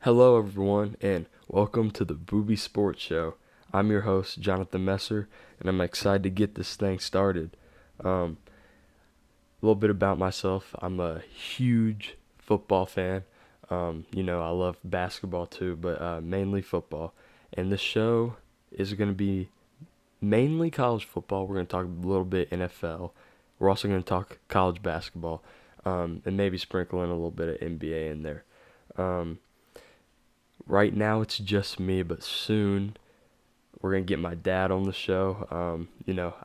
Hello, everyone, and welcome to the Boobie Sports Show. I'm your host, Jonathan Messer, and I'm excited to get this thing started. A little bit about myself. I'm a huge football fan. I love basketball too, but mainly football. And this show is going to be mainly college football. We're going to talk a little bit NFL. We're also going to talk college basketball, and maybe sprinkle in a little bit of NBA in there. Um, right now, it's just me, but soon we're gonna get my dad on the show.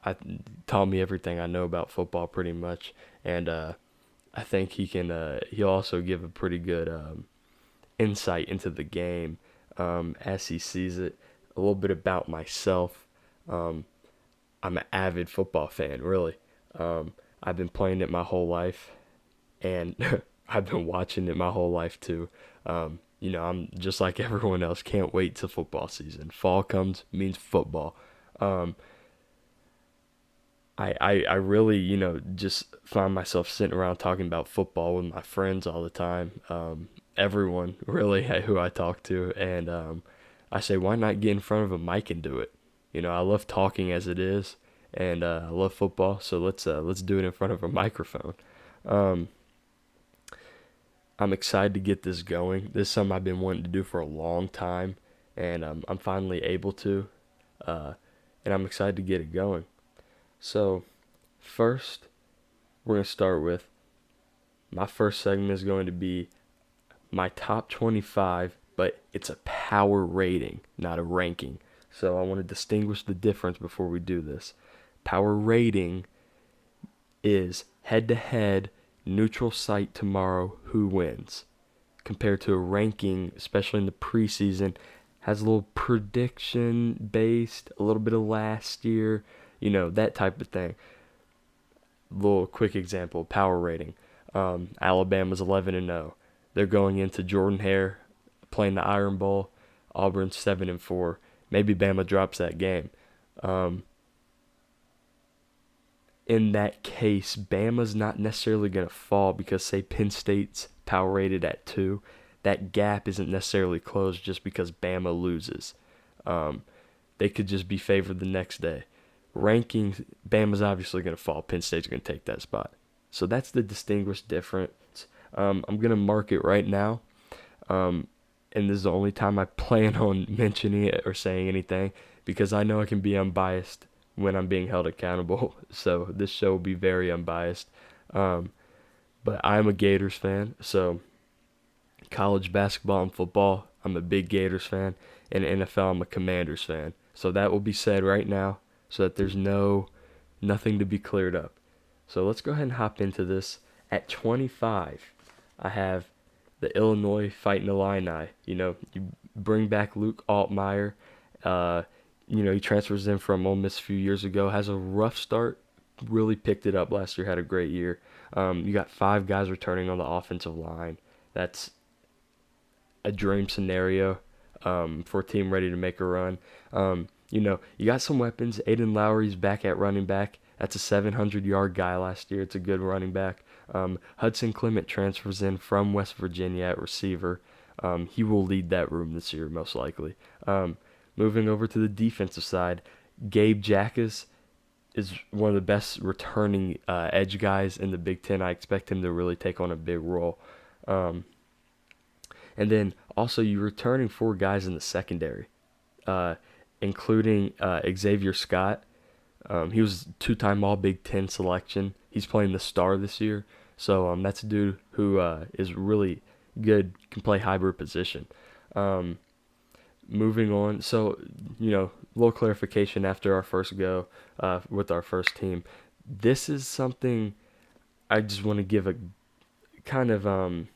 I taught me everything I know about football pretty much, and I think he can. He'll also give a pretty good insight into the game as he sees it. A little bit about myself. Um, I'm an avid football fan, really. I've been playing it my whole life, and I've been watching it my whole life too. I'm just like everyone else. Can't wait till football season. Fall comes means football. Um, I really, just find myself sitting around talking about football with my friends all the time. Everyone really who I talk to, and I say, why not get in front of a mic and do it? I love talking as it is, and I love football, so let's do it in front of a microphone. Um, I'm excited to get this going. This is something I've been wanting to do for a long time, and I'm finally able to, uh, and I'm excited to get it going. So, first, we're going to start with my first segment is going to be my top 25, but it's a power rating, not a ranking. So, I want to distinguish the difference before we do this. Power rating is head to head, neutral site tomorrow, who wins, compared to a ranking, especially in the preseason, has a little prediction based, a little bit of last year, that type of thing. Little quick example, power rating. Alabama's 11-0. They're going into Jordan Hare playing the Iron Bowl. Auburn's 7-4. Maybe Bama drops that game. Um, in that case, Bama's not necessarily going to fall because, say, Penn State's power rated at 2. That gap isn't necessarily closed just because Bama loses. Um, they could just be favored the next day. Rankings, Bama's obviously going to fall. Penn State's going to take that spot. So that's the distinguished difference. I'm going to mark it right now. Um, and this is the only time I plan on mentioning it or saying anything because I know I can be unbiased when I'm being held accountable. So this show will be very unbiased. Um, but I'm a Gators fan, so college basketball and football, I'm a big Gators fan, and NFL, I'm a Commanders fan. So that will be said right now, so that there's nothing to be cleared up. So let's go ahead and hop into this. At 25, I have the Illinois Fighting Illini. You bring back Luke Altmaier. Uh, he transfers in from Ole Miss a few years ago. Has a rough start. Really picked it up last year. Had a great year. You got 5 guys returning on the offensive line. That's a dream scenario for a team ready to make a run. You got some weapons. Aiden Lowry's back at running back. That's a 700-yard guy last year. It's a good running back. Hudson Clement transfers in from West Virginia at receiver. He will lead that room this year, most likely. Moving over to the defensive side, Gabe Jackas is one of the best returning edge guys in the Big Ten. I expect him to really take on a big role. And then also you're returning 4 guys in the secondary, uh, including Xavier Scott. He was 2-time All Big Ten selection. He's playing the star this year. So that's a dude who is really good, can play hybrid position. Um, moving on, so, a little clarification after our first go with our first team. This is something I just want to give a kind of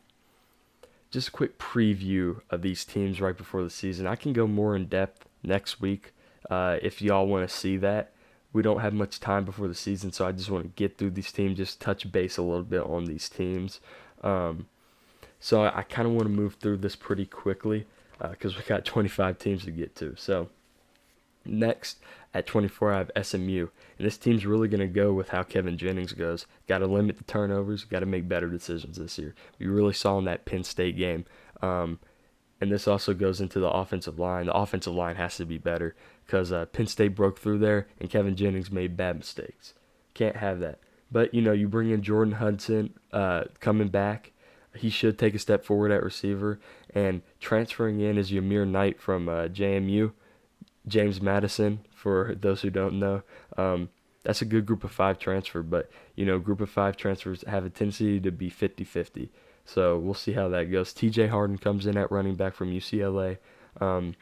just a quick preview of these teams right before the season. I can go more in depth next week if y'all want to see that. We don't have much time before the season, so I just want to get through these teams, just touch base a little bit on these teams. Um, so I kind of want to move through this pretty quickly because we got 25 teams to get to. So next, at 24, I have SMU. And this team's really going to go with how Kevin Jennings goes. Got to limit the turnovers. Got to make better decisions this year. We really saw in that Penn State game. Um, And this also goes into the offensive line. The offensive line has to be better because Penn State broke through there and Kevin Jennings made bad mistakes. Can't have that. But, you bring in Jordan Hudson coming back. He should take a step forward at receiver. And transferring in is Yamir Knight from JMU, James Madison, for those who don't know. That's a good group of five transfer, but, group of five transfers have a tendency to be 50-50. So we'll see how that goes. TJ Harden comes in at running back from UCLA. Um,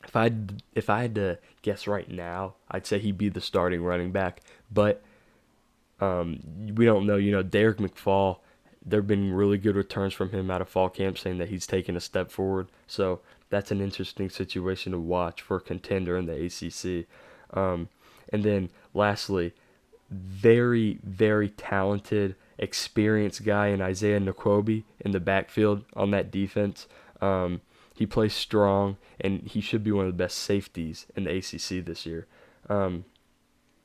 if I had to guess right now, I'd say he'd be the starting running back. But we don't know. Derek McFall. There've been really good returns from him out of fall camp, saying that he's taken a step forward. So that's an interesting situation to watch for a contender in the ACC. And then lastly, very, very talented, experienced guy in Isaiah Nakobe in the backfield on that defense. He plays strong, and he should be one of the best safeties in the ACC this year.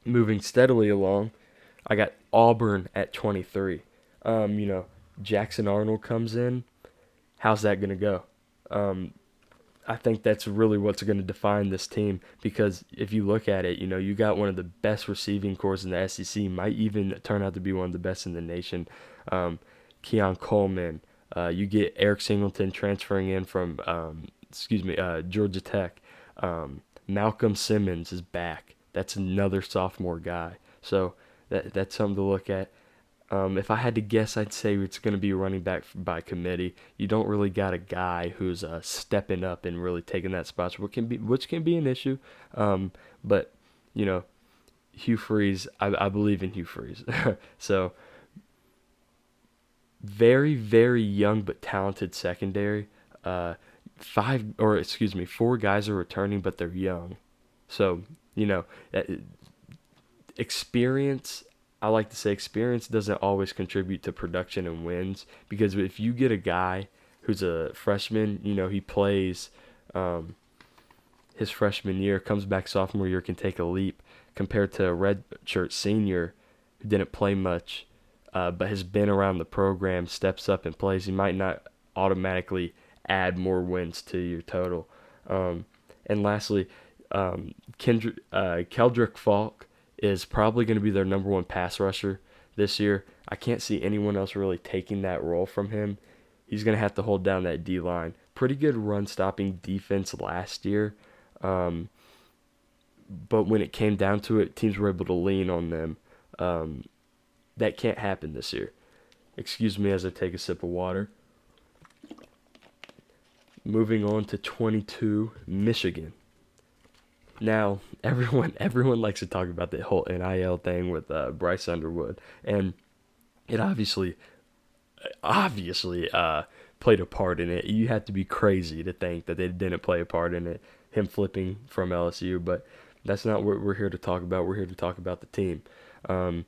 Moving steadily along, I got Auburn at 23. Jackson Arnold comes in. How's that going to go? I think that's really what's going to define this team, because if you look at it, you got one of the best receiving corps in the SEC, might even turn out to be one of the best in the nation. Keon Coleman, you get Eric Singleton transferring in from, Georgia Tech. Malcolm Simmons is back. That's another sophomore guy. So that's something to look at. If I had to guess, I'd say it's going to be running back by committee. You don't really got a guy who's stepping up and really taking that spot, which can be an issue. But Hugh Freeze, I believe in Hugh Freeze. So very, very young but talented secondary. Four guys are returning, but they're young. So experience. I like to say experience doesn't always contribute to production and wins, because if you get a guy who's a freshman, he plays his freshman year, comes back sophomore year, can take a leap, compared to a redshirt senior who didn't play much but has been around the program, steps up and plays. He might not automatically add more wins to your total. And lastly, Keldrick Falk is probably going to be their number one pass rusher this year. I can't see anyone else really taking that role from him. He's going to have to hold down that D-line. Pretty good run-stopping defense last year. But when it came down to it, teams were able to lean on them. That can't happen this year. Excuse me as I take a sip of water. Moving on to 22, Michigan. Now, everyone likes to talk about the whole NIL thing with Bryce Underwood, and it obviously played a part in it. You have to be crazy to think that they didn't play a part in it, him flipping from LSU, but that's not what we're here to talk about. We're here to talk about the team. I'm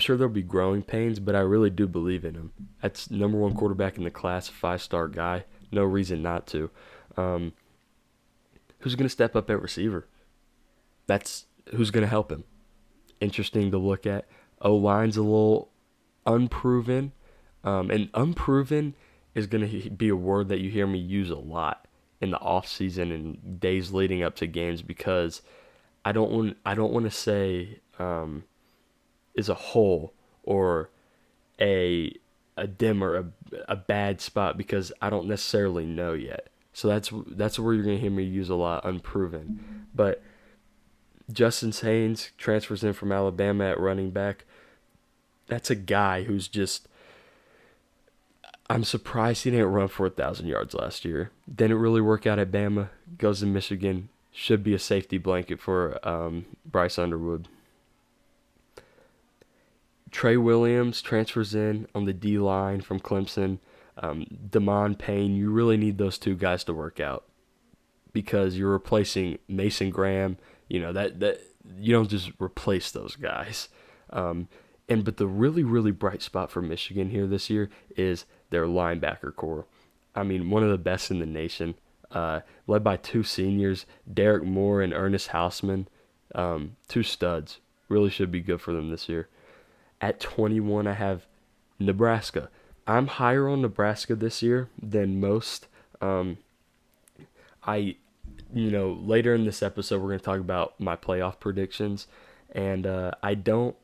sure there'll be growing pains, but I really do believe in him. That's number one quarterback in the class, a 5-star guy. No reason not to. Who's going to step up at receiver? That's who's going to help him. Interesting to look at. O-line's a little unproven. And unproven is going to be a word that you hear me use a lot in the off season and days leading up to games, because I don't want to say is a hole or a dim or a bad spot, because I don't necessarily know yet. So that's where you're going to hear me use a lot, unproven. But Justin Haynes transfers in from Alabama at running back. That's a guy who's just, I'm surprised he didn't run for 1,000 yards last year. Didn't really work out at Bama. Goes to Michigan. Should be a safety blanket for Bryce Underwood. Trey Williams transfers in on the D-line from Clemson. Damon Payne, you really need those two guys to work out, because you're replacing Mason Graham. That you don't just replace those guys. But the really, really bright spot for Michigan here this year is their linebacker core. I mean, one of the best in the nation, led by two seniors, Derek Moore and Ernest Hausman, two studs. Really should be good for them this year. At 21, I have Nebraska. I'm higher on Nebraska this year than most. I, later in this episode, we're going to talk about my playoff predictions. And I don't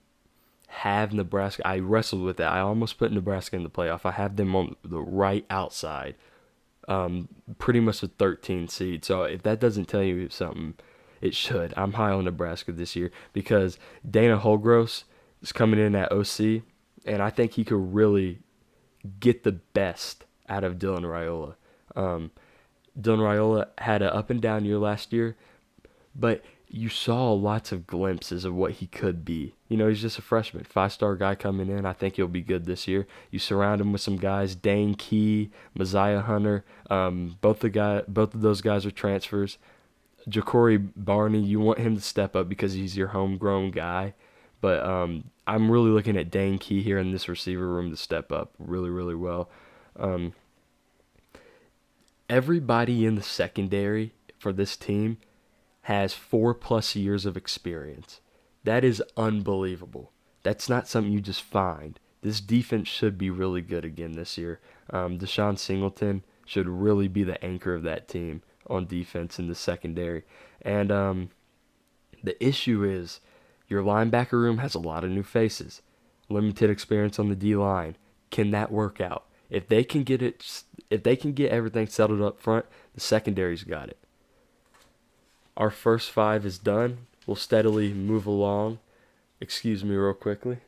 have Nebraska. I wrestled with that. I almost put Nebraska in the playoff. I have them on the right outside, pretty much a 13 seed. So if that doesn't tell you something, it should. I'm high on Nebraska this year because Dana Holgross is coming in at OC, and I think he could really get the best out of Dylan Raiola. Um, Dylan Raiola had an up and down year last year, but you saw lots of glimpses of what he could be. He's just a freshman, 5-star guy coming in. I think he'll be good this year. You surround him with some guys, Dane Key, Messiah Hunter. Both of those guys are transfers. Ja'Cory Barney, you want him to step up because he's your homegrown guy. But I'm really looking at Dane Key here in this receiver room to step up really, really well. Um, Everybody in the secondary for this team has 4+ years of experience. That is unbelievable. That's not something you just find. This defense should be really good again this year. Deshaun Singleton should really be the anchor of that team on defense in the secondary. And the issue is your linebacker room has a lot of new faces, limited experience on the D line. Can that work out? If they can get everything settled up front, the secondary's got it. Our first 5 is done. We'll steadily move along. Excuse me real quickly.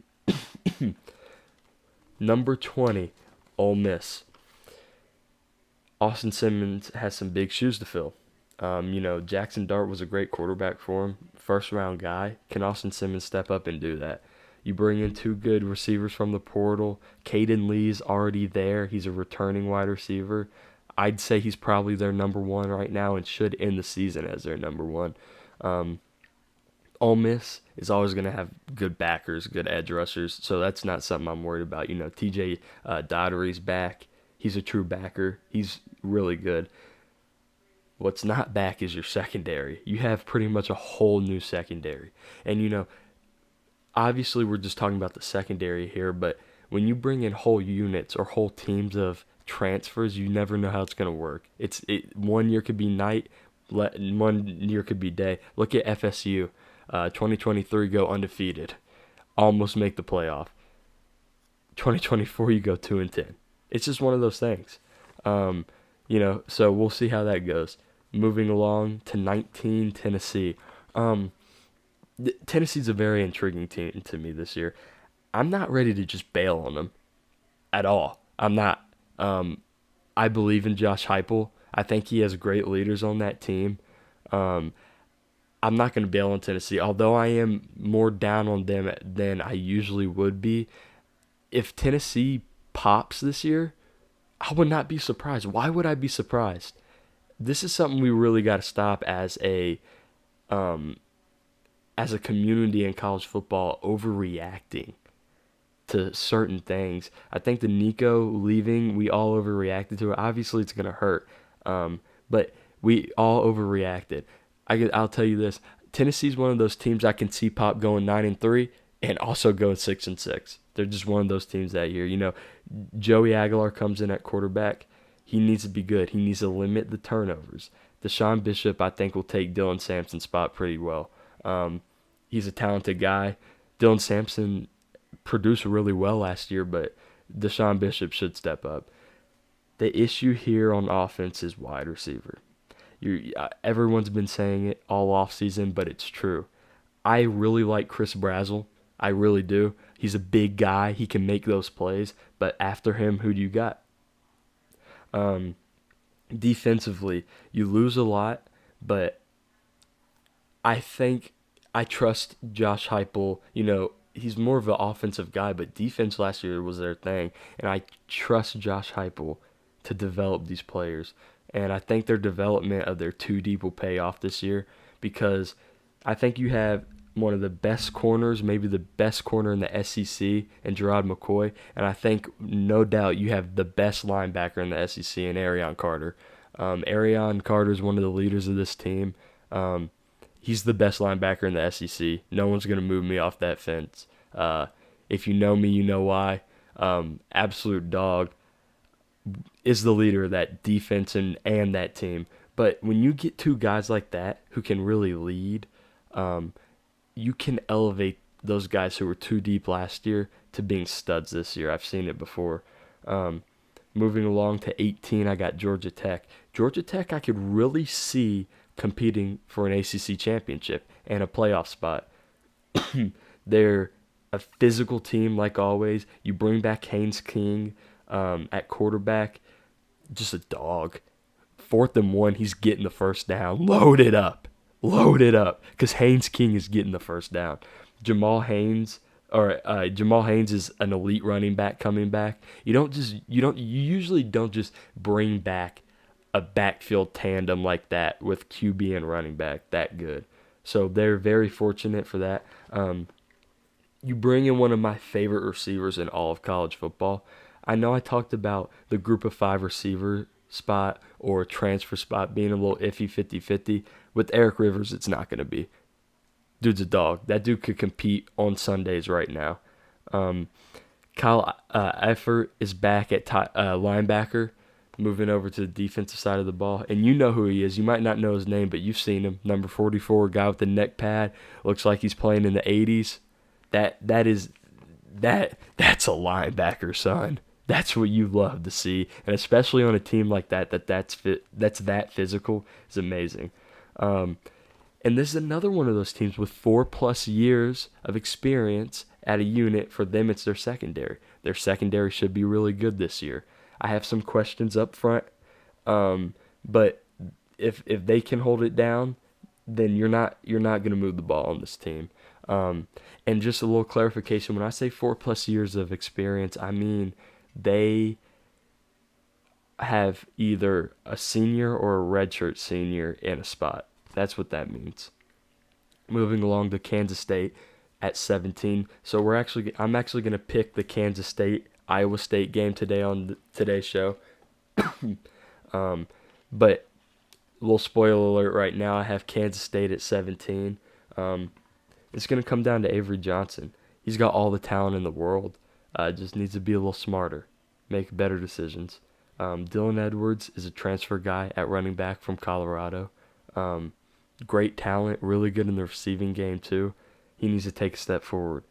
Number 20, Ole Miss. Austin Simmons has some big shoes to fill. Jackson Dart was a great quarterback for him. First round guy. Can Austin Simmons step up and do that? You bring in 2 good receivers from the portal. Caden Lee's already there. He's a returning wide receiver. I'd say he's probably their number 1 right now and should end the season as their number 1. Ole Miss is always going to have good backers, good edge rushers, so that's not something I'm worried about. TJ Dottery's back. He's a true backer. He's really good. What's not back is your secondary. You have pretty much a whole new secondary. And, obviously we're just talking about the secondary here, but when you bring in whole units or whole teams of transfers, you never know how it's going to work. One year could be night, 1 year could be day. Look at FSU. 2023 go undefeated, almost make the playoff. 2024 you go 2-10. It's just one of those things. So we'll see how that goes. Moving along to 19, Tennessee. Tennessee's a very intriguing team to me this year. I'm not ready to just bail on them at all. I'm not. I believe in Josh Heupel. I think he has great leaders on that team. I'm not going to bail on Tennessee, although I am more down on them than I usually would be. If Tennessee pops this year, I would not be surprised. Why would I be surprised? This is something we really got to stop as a community in college football overreacting to certain things. I think the Nico leaving, we all overreacted to it. Obviously, it's going to hurt, but we all overreacted. I'll tell you this: Tennessee's one of those teams I can see pop going 9-3 and also going 6-6. They're just one of those teams that year. Joey Aguilar comes in at quarterback. He needs to be good. He needs to limit the turnovers. Deshaun Bishop, I think, will take Dylan Sampson's spot pretty well. He's a talented guy. Dylan Sampson produced really well last year, but Deshaun Bishop should step up. The issue here on offense is wide receiver. Everyone's been saying it all offseason, but it's true. I really like Chris Brazzell. I really do. He's a big guy. He can make those plays. But after him, who do you got? Defensively, you lose a lot, but I think I trust Josh Heupel. He's more of an offensive guy, but defense last year was their thing. And I trust Josh Heupel to develop these players. And I think their development of their 2 deep will pay off this year because I think you have one of the best corners, maybe the best corner in the SEC, and Gerard McCoy. And I think, no doubt, you have the best linebacker in the SEC in Arion Carter. Arion Carter is one of the leaders of this team. He's the best linebacker in the SEC. No one's going to move me off that fence. If you know me, you know why. Absolute dog. Is the leader of that defense and that team. But when you get two guys like that who can really lead, um, you can elevate those guys who were too deep last year to being studs this year. I've seen it before. Um, Moving along to 18, I got Georgia Tech. Georgia Tech, I could really see competing for an ACC championship and a playoff spot. They're a physical team, like always. You bring back Haynes King at quarterback, just a dog. 4th and 1, he's getting the first down. Load it up. Load it up. Because Haynes King is getting the first down. Jamal Haynes Jamal Haynes is an elite running back coming back. You usually don't just bring back a backfield tandem like that with QB and running back that good. So they're very fortunate for that. You bring in one of my favorite receivers in all of college football. I know I talked about the group of 5 receiver spot or transfer spot being a little iffy 50-50. With Eric Rivers, it's not going to be. Dude's a dog. That dude could compete on Sundays right now. Kyle Eifert is back at linebacker, moving over to the defensive side of the ball. And you know who he is. You might not know his name, but you've seen him. Number 44, guy with the neck pad. Looks like he's playing in the 80s. That's a linebacker, son. That's what you love to see, and especially on a team like that's that physical is amazing. And this is another one of those teams with 4+ years of experience at a unit. For them, it's their secondary. Their secondary should be really good this year. I have some questions up front, but if they can hold it down, then you're not going to move the ball on this team. And just a little clarification: when I say 4+ years of experience, I mean they have either a senior or a redshirt senior in a spot. That's what that means. Moving along to Kansas State at 17. So I'm actually going to pick the Kansas State Iowa State game today on today's show. But a little spoiler alert right now, I have Kansas State at 17. It's going to come down to Avery Johnson. He's got all the talent in the world. Just needs to be a little smarter, make better decisions. Dylan Edwards is a transfer guy at running back from Colorado. Great talent, really good in the receiving game too. He needs to take a step forward.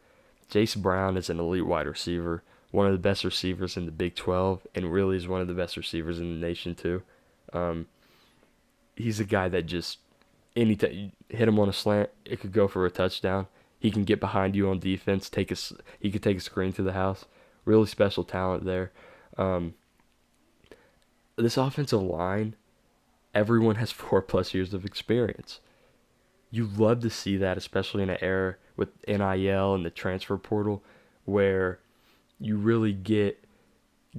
Jace Brown is an elite wide receiver, one of the best receivers in the Big 12, and really is one of the best receivers in the nation too. He's a guy that just anytime you hit him on a slant, it could go for a touchdown. He can get behind you on defense. He could take a screen to the house. Really special talent there. This offensive line, everyone has 4+ years of experience. You love to see that, especially in an era with NIL and the transfer portal, where you really get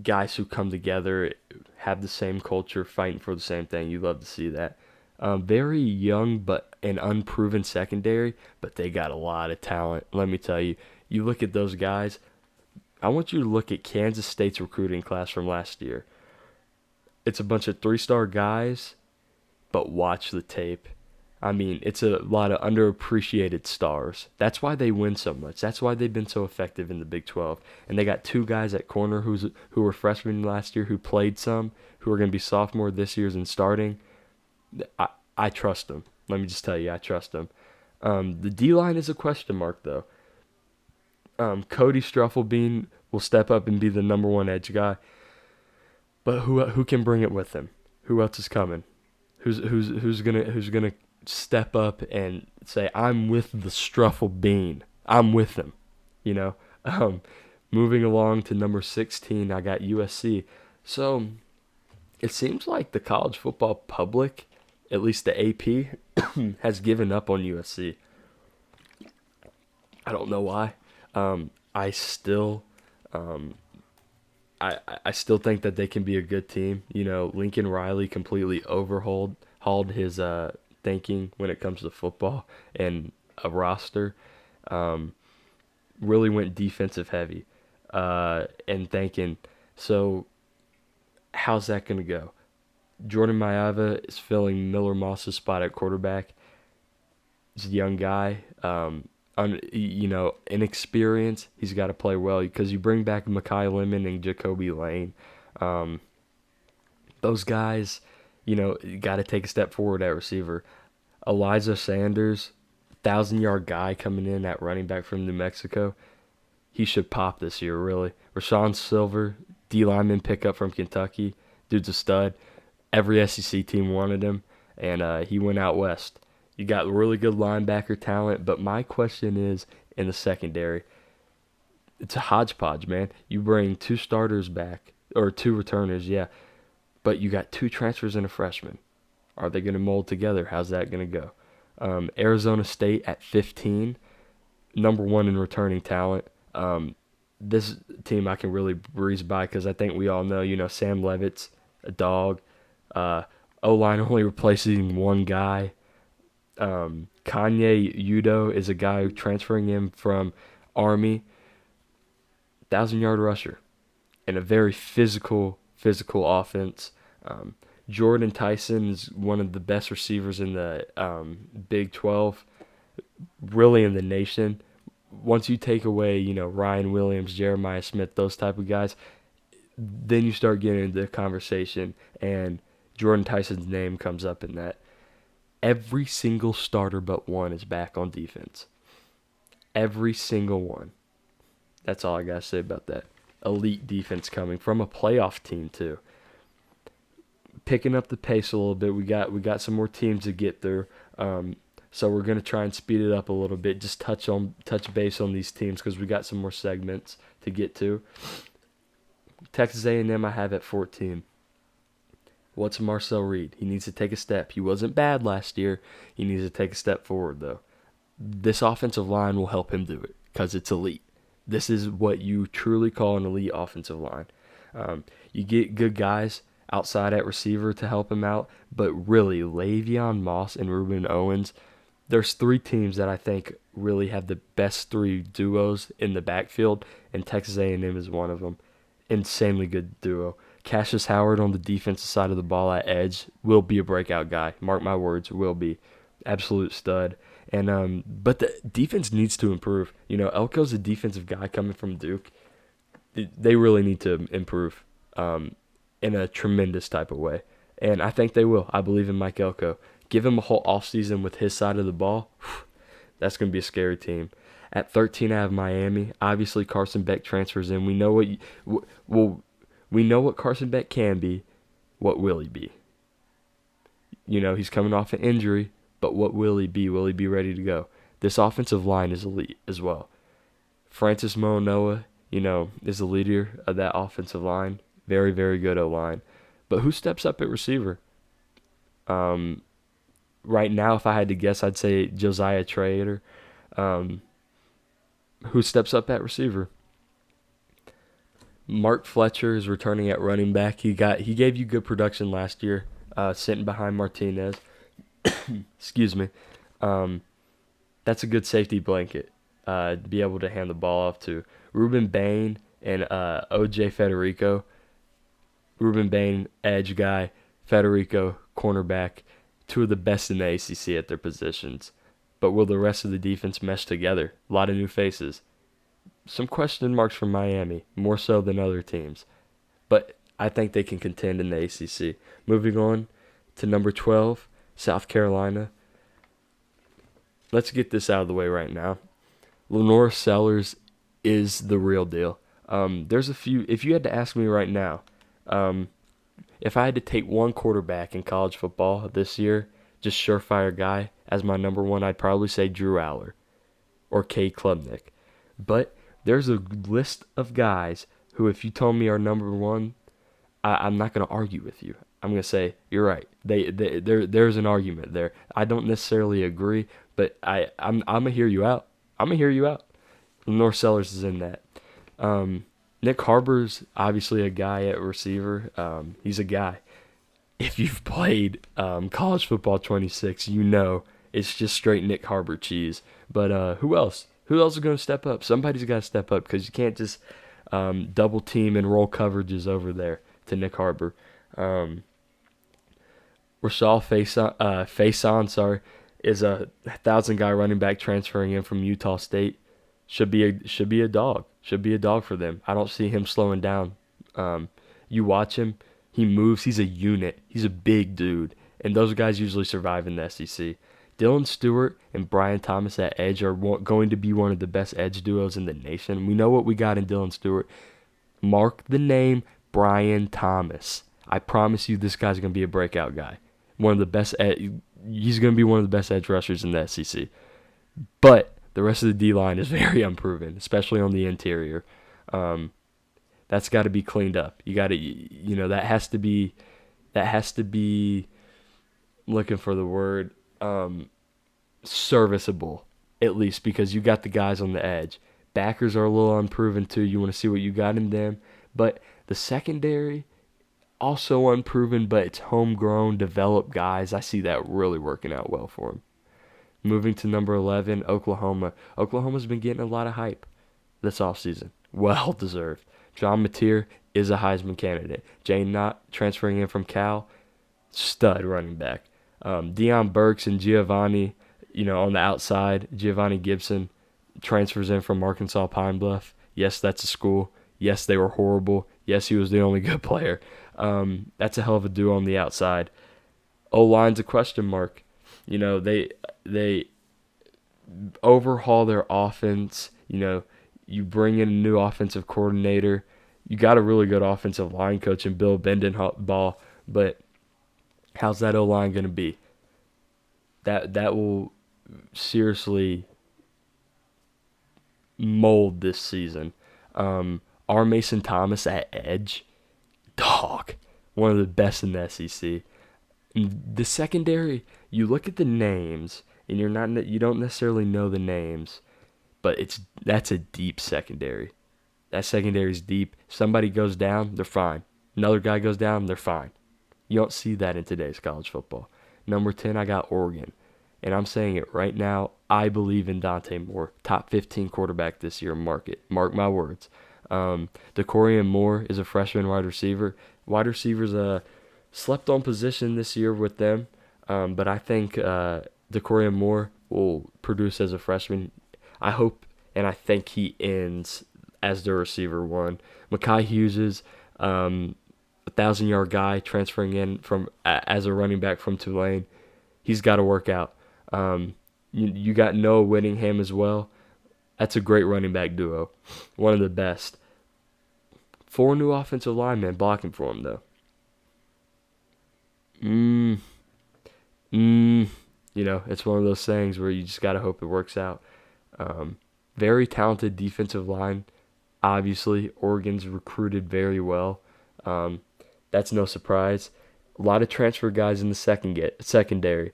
guys who come together, have the same culture, fighting for the same thing. You love to see that. Very young but an unproven secondary, but they got a lot of talent. Let me tell you, you look at those guys. I want you to look at Kansas State's recruiting class from last year. It's a bunch of 3-star guys, but watch the tape. I mean, it's a lot of underappreciated stars. That's why they win so much. That's why they've been so effective in the Big 12. And they got 2 guys at corner who were freshmen last year who played some, who are going to be sophomore this year and starting. I trust them. Let me just tell you, I trust them. The D-line is a question mark, though. Cody Struffelbean will step up and be the number 1 edge guy. But who can bring it with him? Who else is coming? Who's gonna step up and say, I'm with the Struffelbean. I'm with him. You know. Moving along to number 16, I got USC. So it seems like the college football public, at least the AP, has given up on USC. I don't know why. I still think that they can be a good team. You know, Lincoln Riley completely overhauled his thinking when it comes to football and a roster. Really went defensive heavy and thinking, so how's that going to go? Jordan Maeva is filling Miller Moss's spot at quarterback. He's a young guy. Inexperienced. He's got to play well because you bring back Mekhi Lemon and Jacoby Lane. Those guys, You got to take a step forward at receiver. Elijah Sanders, 1,000-yard guy coming in at running back from New Mexico. He should pop this year, really. Rashawn Silver, D lineman pickup from Kentucky. Dude's a stud. Every SEC team wanted him, and he went out west. You got really good linebacker talent, but my question is in the secondary. It's a hodgepodge, man. You bring 2 starters back, or 2 returners, yeah, but you got 2 transfers and a freshman. Are they going to mold together? How's that going to go? Arizona State at 15, number 1 in returning talent. This team I can really breeze by because I think we all know, Sam Levitt's a dog. O-line only replacing 1 guy. Kanye Udo is a guy transferring him from Army. 1,000-yard rusher and a very physical offense. Jordan Tyson is one of the best receivers in the Big 12, really in the nation. Once you take away, Ryan Williams, Jeremiah Smith, those type of guys, then you start getting into the conversation, and Jordan Tyson's name comes up in that. Every single starter but 1 is back on defense. Every single one. That's all I got to say about that. Elite defense coming from a playoff team, too. Picking up the pace a little bit. We got some more teams to get through. So we're going to try and speed it up a little bit. Just touch base on these teams because we got some more segments to get to. Texas A&M I have at 14. What's Marcel Reed? He needs to take a step. He wasn't bad last year. He needs to take a step forward, though. This offensive line will help him do it because it's elite. This is what you truly call an elite offensive line. You get good guys outside at receiver to help him out, but really, Le'Veon Moss and Ruben Owens, there's 3 teams that I think really have the best 3 duos in the backfield, and Texas A&M is one of them. Insanely good duo. Cassius Howard on the defensive side of the ball at edge will be a breakout guy. Mark my words, will be. Absolute stud. And but the defense needs to improve. Elko's a defensive guy coming from Duke. They really need to improve in a tremendous type of way. And I think they will. I believe in Mike Elko. Give him a whole offseason with his side of the ball. That's going to be a scary team. At 13, I have Miami. Obviously, Carson Beck transfers in. We know what Carson Beck can be. What will he be? He's coming off an injury, but what will he be? Will he be ready to go? This offensive line is elite as well. Francis Monoa, is the leader of that offensive line. Very, very good O-line. But who steps up at receiver? Right now, if I had to guess, I'd say Josiah Trader. Who steps up at receiver? Mark Fletcher is returning at running back. He gave you good production last year, sitting behind Martinez. Excuse me. That's a good safety blanket to be able to hand the ball off to. Ruben Bain and O.J. Federico. Ruben Bain, edge guy. Federico, cornerback. 2 of the best in the ACC at their positions. But will the rest of the defense mesh together? A lot of new faces. Some question marks for Miami, more so than other teams. But I think they can contend in the ACC. Moving on to number 12, South Carolina. Let's get this out of the way right now. Lenore Sellers is the real deal. There's a few. If you had to ask me right now, if I had to take one quarterback in college football this year, just surefire guy, as my number 1, I'd probably say Drew Aller or Cade Klubnik. But there's a list of guys who, if you told me are number 1, I'm not going to argue with you. I'm going to say, you're right. There's an argument there. I don't necessarily agree, but I'm going to hear you out. Lenore Sellers is in that. Nick Harbor's obviously a guy at receiver. He's a guy. If you've played college football 26, it's just straight Nick Harbor cheese. But who else? Who else is going to step up? Somebody's got to step up because you can't just double team and roll coverages over there to Nick Harbor. Rashal Faison, is a 1,000-guy running back transferring in from Utah State. Should be a dog. Should be a dog for them. I don't see him slowing down. You watch him, He moves. He's a unit. He's a big dude. And those guys usually survive in the SEC. Dylan Stewart and Brian Thomas at edge are going to be one of the best edge duos in the nation. We know what we got in Dylan Stewart. Mark the name Brian Thomas. I promise you this guy's going to be a breakout guy. One of the best. He's going to be one of the best edge rushers in the SEC. But the rest of the D-line is very unproven, especially on the interior. That's got to be cleaned up. You got to, that has to be, looking for the word, serviceable, at least, because you got the guys on the edge. Backers are a little unproven too. You want to see what you got in them. But the secondary, also unproven, but it's homegrown, developed guys. I see that really working out well for them. Moving to number 11, Oklahoma. Oklahoma's been getting a lot of hype this offseason. Well deserved. John Mateer is a Heisman candidate. Jane Knott, transferring in from Cal, stud running back. Deion Burks and Giovanni, on the outside. Giovanni Gibson transfers in from Arkansas Pine Bluff. Yes, that's a school. Yes, they were horrible. Yes, he was the only good player. That's a hell of a duo on the outside. O-line's a question mark. They overhaul their offense. You bring in a new offensive coordinator. You got a really good offensive line coach in Bill Bendenball, but how's that O-line going to be? That will seriously mold this season. R. Mason Thomas at edge, dog, one of the best in the SEC. And the secondary, you look at the names, and you don't necessarily know the names, but that's a deep secondary. That secondary is deep. Somebody goes down, they're fine. Another guy goes down, they're fine. You don't see that in today's college football. Number 10, I got Oregon. And I'm saying it right now, I believe in Dante Moore. Top 15 quarterback this year, mark it. Mark my words. DeCorian Moore is a freshman wide receiver. Wide receivers slept on position this year with them, but I think DeCorian Moore will produce as a freshman. I hope and I think he ends as the receiver one. Mekhi Hughes is 1,000-yard guy transferring in from as a running back from Tulane. He's got to work out. You got Noah Whittingham as well. That's a great running back duo. One of the best. 4 new offensive linemen blocking for him, though. It's one of those things where you just got to hope it works out. Very talented defensive line. Obviously, Oregon's recruited very well. That's no surprise. A lot of transfer guys in the secondary.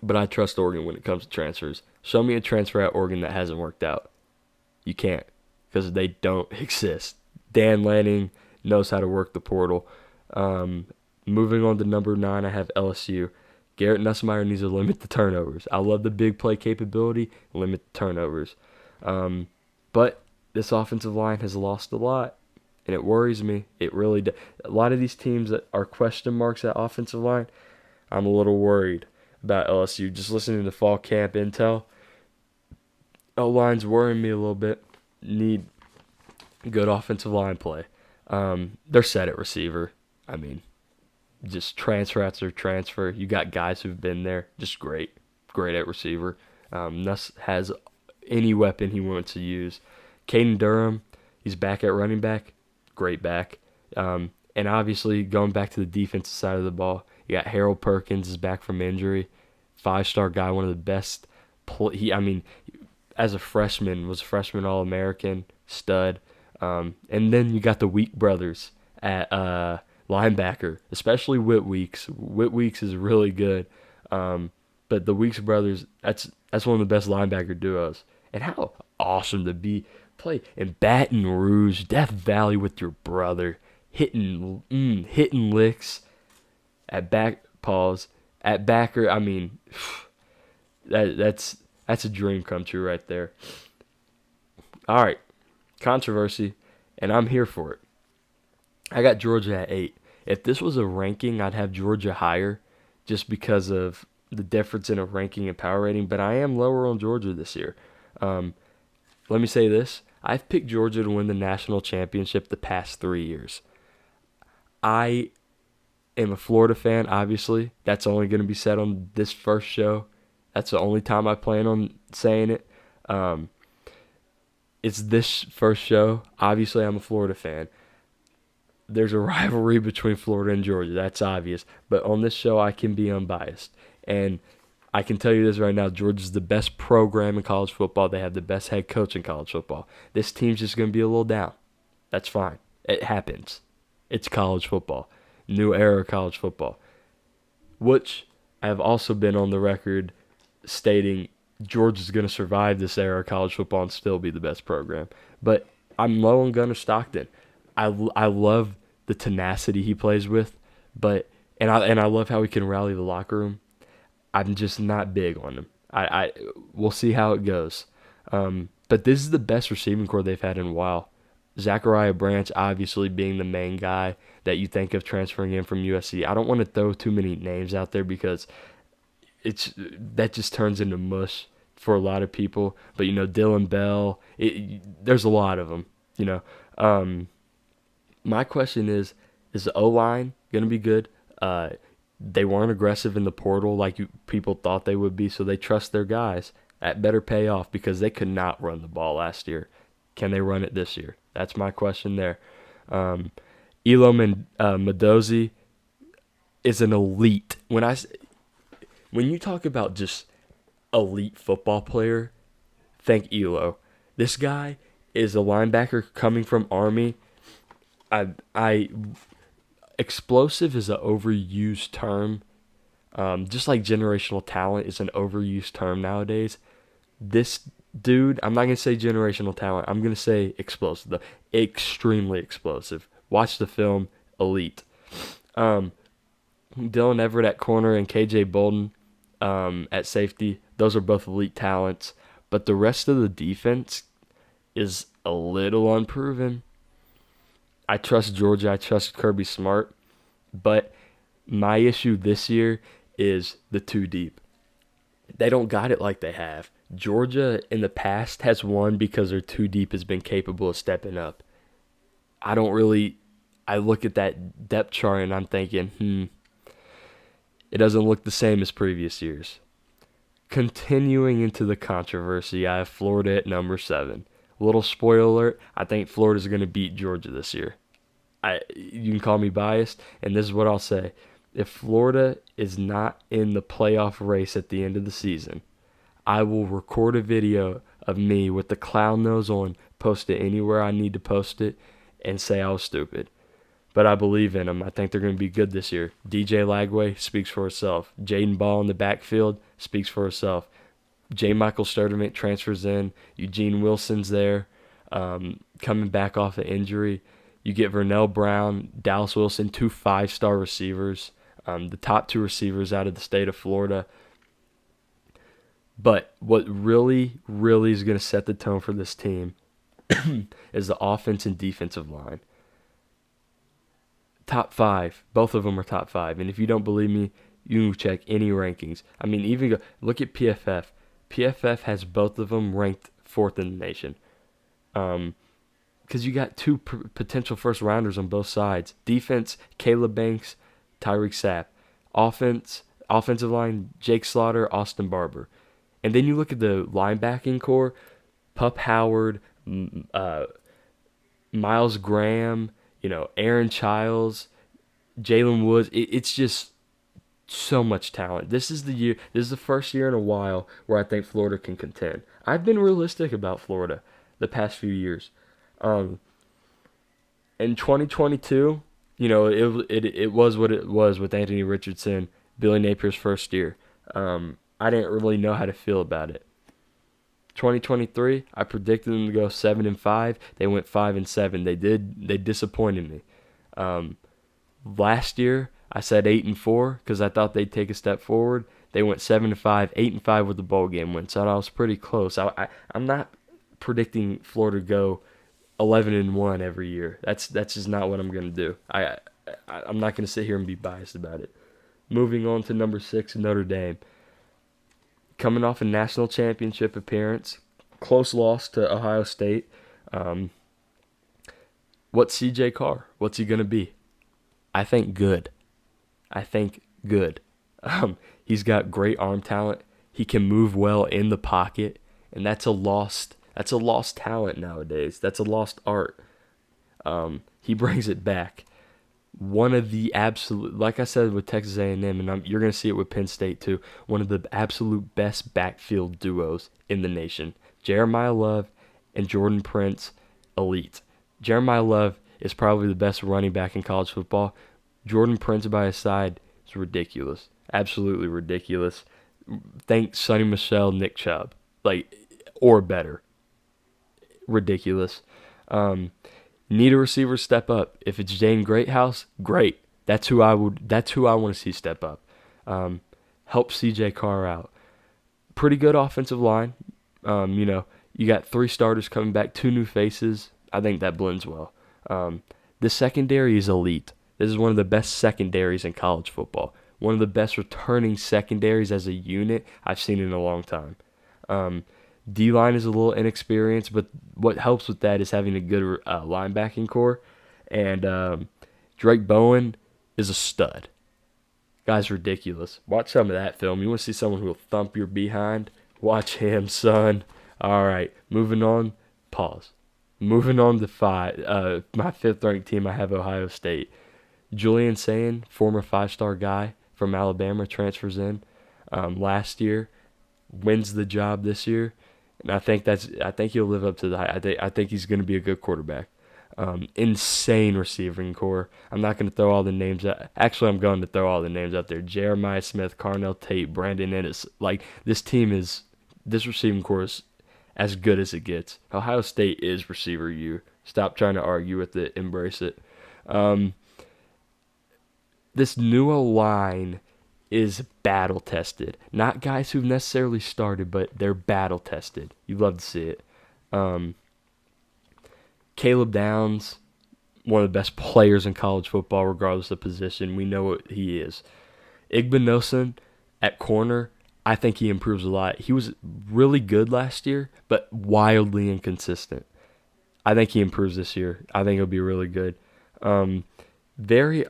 But I trust Oregon when it comes to transfers. Show me a transfer at Oregon that hasn't worked out. You can't, because they don't exist. Dan Lanning knows how to work the portal. Moving on to number 9, I have LSU. Garrett Nussmeier needs to limit the turnovers. I love the big play capability, limit the turnovers. But this offensive line has lost a lot, and it worries me. It really does. A lot of these teams that are question marks at offensive line, I'm a little worried about LSU. Just listening to fall camp intel, O-line's worrying me a little bit. Need good offensive line play. They're set at receiver. I mean, just transfer after transfer. You got guys who've been there, just great at receiver. Nuss has any weapon he wants to use. Caden Durham, he's back at running back, great back. And obviously, going back to the defensive side of the ball, you got Harold Perkins is back from injury, 5-star guy, one of the best. As a freshman, was a freshman All-American, stud. And then you got the Week brothers at linebacker, especially Whit Weeks. Whit Weeks is really good. But the Weeks brothers, that's one of the best linebacker duos. And how awesome to play in Baton Rouge, Death Valley with your brother, hitting licks at at backer. I mean, that's a dream come true right there. All right, controversy, and I'm here for it. I got Georgia at 8. If this was a ranking, I'd have Georgia higher just because of the difference in a ranking and power rating, but I am lower on Georgia this year. Let me say this. I've picked Georgia to win the national championship the past 3 years. I am a Florida fan, obviously. That's only going to be said on this first show. That's the only time I plan on saying it. Um, it's this first show. Obviously, I'm a Florida fan. There's a rivalry between Florida and Georgia. That's obvious. But on this show, I can be unbiased. And I can tell you this right now. Georgia's the best program in college football. They have the best head coach in college football. This team's just going to be a little down. That's fine. It happens. It's college football. New era college football. Which I have also been on the record stating Georgia's going to survive this era of college football and still be the best program. But I'm low on Gunnar Stockton. I love the tenacity he plays with, and I love how he can rally the locker room. I'm just not big on him. We'll see how it goes. But this is the best receiving core they've had in a while. Zachariah Branch obviously being the main guy that you think of transferring in from USC. I don't want to throw too many names out there because that just turns into mush for a lot of people. But Dylan Bell, there's a lot of them. My question is the O-line going to be good? They weren't aggressive in the portal like people thought they would be, so they trust their guys. That better pay off because they could not run the ball last year. Can they run it this year? That's my question there. Elam and Mendoza is an elite. When you talk about just elite football player, think Elo. This guy is a linebacker coming from Army. Explosive is an overused term. Just like generational talent is an overused term nowadays. This dude, I'm not going to say generational talent. I'm going to say explosive. Extremely explosive. Watch the film, elite. Dylan Everett at corner and KJ Bolden at safety. Those are both elite talents. But the rest of the defense is a little unproven. I trust Georgia. I trust Kirby Smart. But my issue this year is the too deep. They don't got it like they have. Georgia in the past has won because their too deep has been capable of stepping up. I look at that depth chart and I'm thinking, it doesn't look the same as previous years. Continuing into the controversy, I have Florida at number 7. Little spoiler alert, I think Florida's going to beat Georgia this year. You can call me biased, and this is what I'll say. If Florida is not in the playoff race at the end of the season, I will record a video of me with the clown nose on, post it anywhere I need to post it, and say I was stupid. But I believe in them. I think they're going to be good this year. DJ Lagway speaks for herself. Jaden Ball in the backfield speaks for herself. J. Michael Sturdivant transfers in. Eugene Wilson's there, coming back off an injury. You get Vernell Brown, Dallas Wilson, 2 5-star receivers, the top 2 receivers out of the state of Florida. But what really, really is going to set the tone for this team is the offense and defensive line. Top 5. Both of them are top 5. And if you don't believe me, you can check any rankings. I mean, even look at PFF. PFF has both of them ranked 4th in the nation. Because you got 2 potential first-rounders on both sides. Defense, Caleb Banks, Tyreek Sapp. Offensive line, Jake Slaughter, Austin Barber. And then you look at the linebacking core, Pup Howard, Miles Graham, Aaron Childs, Jalen Woods. It's just so much talent. This is the first year in a while where I think Florida can contend. I've been realistic about Florida the past few years. In 2022, it was what it was with Anthony Richardson, Billy Napier's first year. I didn't really know how to feel about it. 2023, I predicted them to go 7-5. They went 5-7. They disappointed me. Last year, I said 8-4 because I thought they'd take a step forward. They went 7-5, 8-5 with the bowl game win. So I was pretty close. I'm not predicting Florida to go 11-1 every year. That's just not what I'm gonna do. I'm not gonna sit here and be biased about it. Moving on to number 6, Notre Dame. Coming off a national championship appearance, close loss to Ohio State. What's CJ Carr? What's he gonna be? I think good. I think good. He's got great arm talent. He can move well in the pocket, and that's a lost talent nowadays. That's a lost art. He brings it back. One of the absolute, like I said with Texas A&M, and you're going to see it with Penn State too. One of the absolute best backfield duos in the nation. Jeremiah Love and Jordan Prince, elite. Jeremiah Love is probably the best running back in college football. Jordan Prince by his side is ridiculous, absolutely ridiculous. Thank Sonny Michel, Nick Chubb, like or better, ridiculous. Um, Need a receiver step up. If it's Jaden Greathouse, great. That's who I would. That's who I want to see step up. Um, Help CJ Carr out. Pretty good offensive line. You got 3 starters coming back, 2 new faces. I think that blends well. Um, the secondary is elite. This is one of the best secondaries in college football. One of the best returning secondaries as a unit I've seen in a long time. Um, D-line is a little inexperienced, but what helps with that is having a good linebacking core. And Drake Bowen is a stud. Guy's ridiculous. Watch some of that film. You want to see someone who will thump your behind? Watch him, son. All right, moving on. Pause. Moving on to my 5th-ranked team, I have Ohio State. Julian Sayin, former 5-star guy from Alabama, transfers in last year, wins the job this year. And I think he'll live up to the hype. I think he's going to be a good quarterback. Insane receiving core. I'm not going to throw all the names out. Actually, I'm going to throw all the names out there. Jeremiah Smith, Carnell Tate, Brandon Ennis. Like, this receiving core is as good as it gets. Ohio State is receiver U. Stop trying to argue with it. Embrace it. This new line is battle tested. Not guys who've necessarily started, but they're battle tested. You'd love to see it. Caleb Downs, one of the best players in college football, regardless of position. We know what he is. Igbinosun at corner, I think he improves a lot. He was really good last year, but wildly inconsistent. I think he improves this year. I think he'll be really good. Very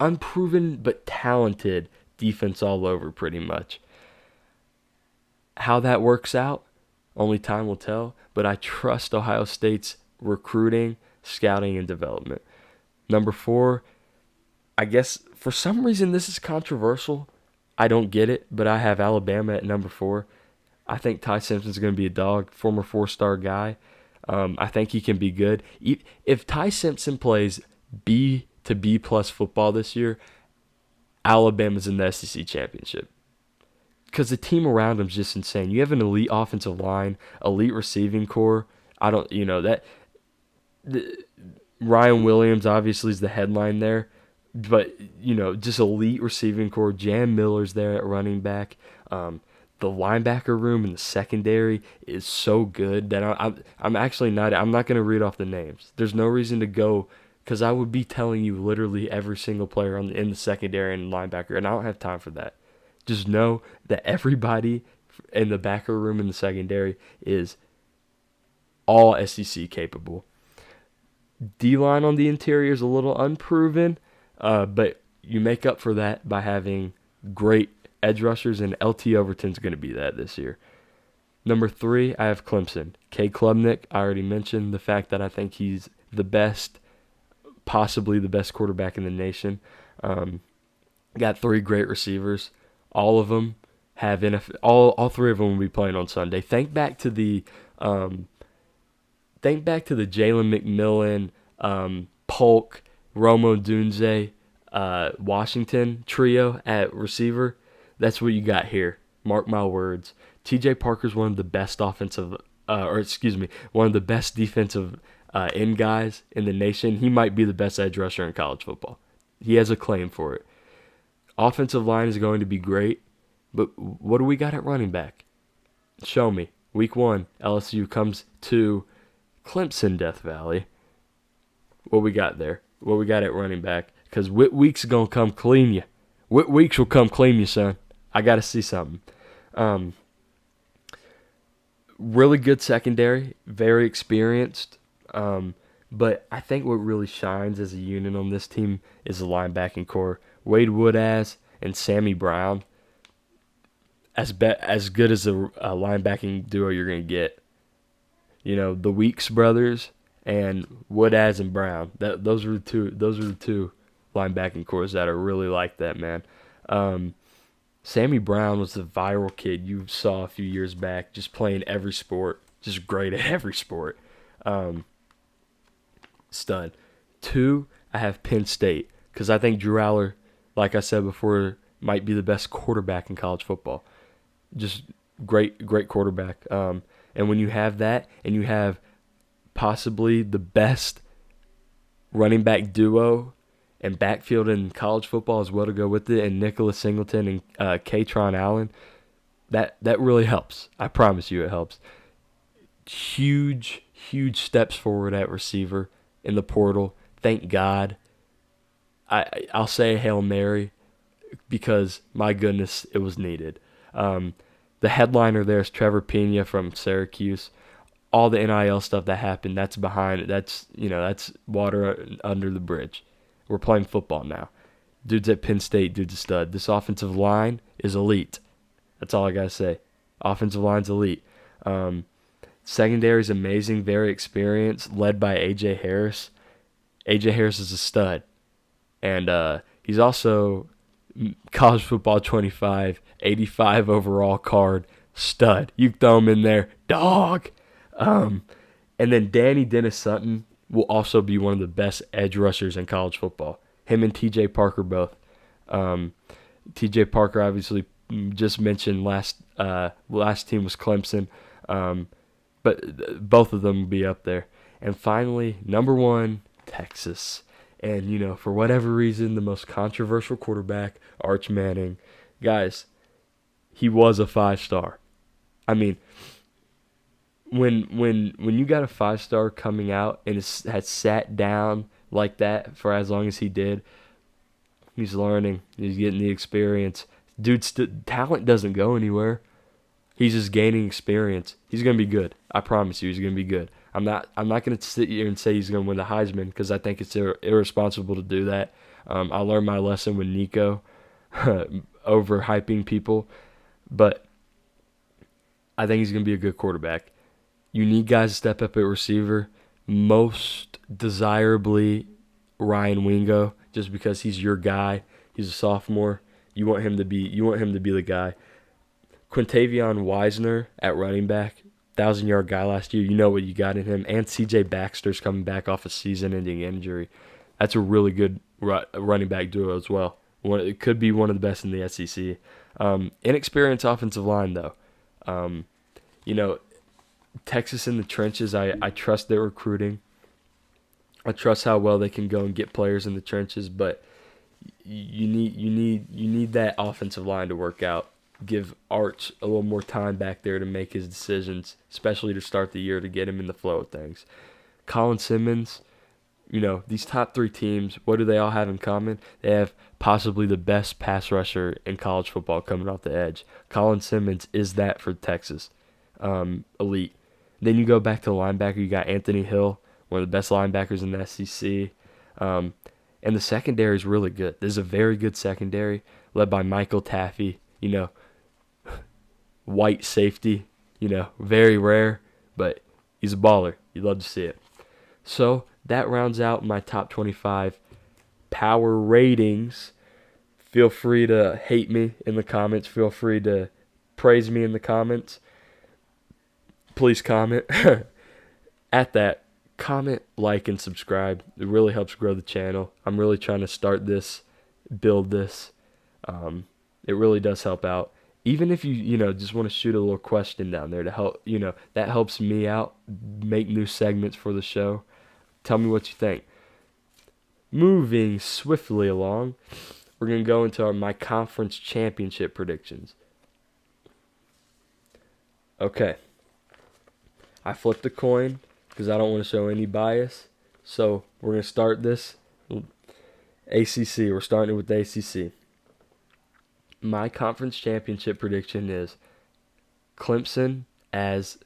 unproven but talented defense all over, pretty much. How that works out, only time will tell, but I trust Ohio State's recruiting, scouting, and development. Number 4, I guess for some reason this is controversial. I don't get it, but I have Alabama at number 4. I think Ty Simpson's going to be a dog, former 4-star guy. I think he can be good. If Ty Simpson plays B to B plus football this year, Alabama's in the SEC championship. Because the team around him is just insane. You have an elite offensive line, elite receiving core. Ryan Williams obviously is the headline there, but just elite receiving core. Jam Miller's there at running back. The linebacker room in the secondary is so good that I'm not going to read off the names. There's no reason to go, because I would be telling you literally every single player in the secondary and linebacker, and I don't have time for that. Just know that everybody in the backer room and the secondary is all SEC capable. D-line on the interior is a little unproven, but you make up for that by having great edge rushers, and LT Overton's going to be that this year. Number 3, I have Clemson. Cade Klubnik, I already mentioned the fact that I think he's the best, possibly the best quarterback in the nation. Got 3 great receivers. All of them have all 3 of them will be playing on Sunday. Think back to the Jalen McMillan, Polk, Romo Dunze, Washington trio at receiver. That's what you got here. Mark my words. T.J. Parker's one of the best one of the best defensive end guys in the nation. He might be the best edge rusher in college football. He has a claim for it. Offensive line is going to be great, but what do we got at running back? Show me. Week 1, LSU comes to Clemson Death Valley. What we got there? What we got at running back? Because Whit Weeks is going to come clean you. Whit Weeks will come clean you, son. I got to see something. Really good secondary, very experienced. But I think what really shines as a unit on this team is the linebacking core. Wade Woodaz and Sammy Brown, as good as a linebacking duo you're going to get. The Weeks brothers and Woodaz and Brown. Those are the two. Those are the two linebacking cores that are really like that, man. Sammy Brown was the viral kid you saw a few years back, just playing every sport, just great at every sport. Stud. Two, I have Penn State because I think Drew Aller, like I said before, might be the best quarterback in college football. Just great quarterback. And when you have that, and you have possibly the best running back duo and backfield in college football as well to go with it, and Nicholas Singleton and Katron Allen, that really helps. I promise you it helps. Huge steps forward at receiver in the portal. Thank God. I'll say a Hail Mary because, my goodness, it was needed. The headliner there is Trevor Pena from Syracuse. All the NIL stuff that happened, that's behind it. That's water under the bridge. We're playing football now. Dude's at Penn State, dude's a stud. This offensive line is elite. That's all I got to say. Offensive line's elite. Secondary's amazing, very experienced, led by A.J. Harris. A.J. Harris is a stud. And he's also college football 25, 85 overall card, stud. You throw him in there, dog. And then Danny Dennis Sutton will also be one of the best edge rushers in college football. Him and T.J. Parker both. T.J. Parker obviously just mentioned last team was Clemson. But both of them will be up there. And finally, number one, Texas. And, for whatever reason, the most controversial quarterback, Arch Manning. Guys, he was a 5-star. I mean, when you got a 5-star coming out and has sat down like that for as long as he did, he's learning. He's getting the experience. Dude's talent doesn't go anywhere. He's just gaining experience. He's going to be good. I promise you, he's going to be good. I'm not going to sit here and say he's going to win the Heisman because I think it's irresponsible to do that. I learned my lesson with Nico, overhyping people. But I think he's going to be a good quarterback. You need guys to step up at receiver. Most desirably, Ryan Wingo, just because he's your guy. He's a sophomore. You want him to be the guy. Quintavion Wisner at running back, 1,000-yard guy last year. You know what you got in him. And C.J. Baxter's coming back off a season-ending injury. That's a really good running back duo as well. It could be one of the best in the SEC. Inexperienced offensive line, though. Texas in the trenches, I trust their recruiting. I trust how well they can go and get players in the trenches, but you need that offensive line to work out. Give Arch a little more time back there to make his decisions, especially to start the year, to get him in the flow of things. Colin Simmons, these top three teams, what do they all have in common? They have possibly the best pass rusher in college football coming off the edge. Colin Simmons is that for Texas. Elite. Then you go back to the linebacker, you got Anthony Hill, one of the best linebackers in the SEC. And the secondary is really good. This is a very good secondary, led by Michael Taffy, white safety, very rare, but he's a baller. You'd love to see it. So that rounds out my top 25 power ratings. Feel free to hate me in the comments. Feel free to praise me in the comments. Please comment. At that, comment, like, and subscribe. It really helps grow the channel. I'm really trying to start this, build this. It really does help out. Even if you just want to shoot a little question down there to help, that helps me out, make new segments for the show. Tell me what you think. Moving swiftly along, we're going to go into my conference championship predictions. Okay. I flipped a coin because I don't want to show any bias. So we're going to start this. ACC. We're starting with the ACC. My conference championship prediction is Clemson as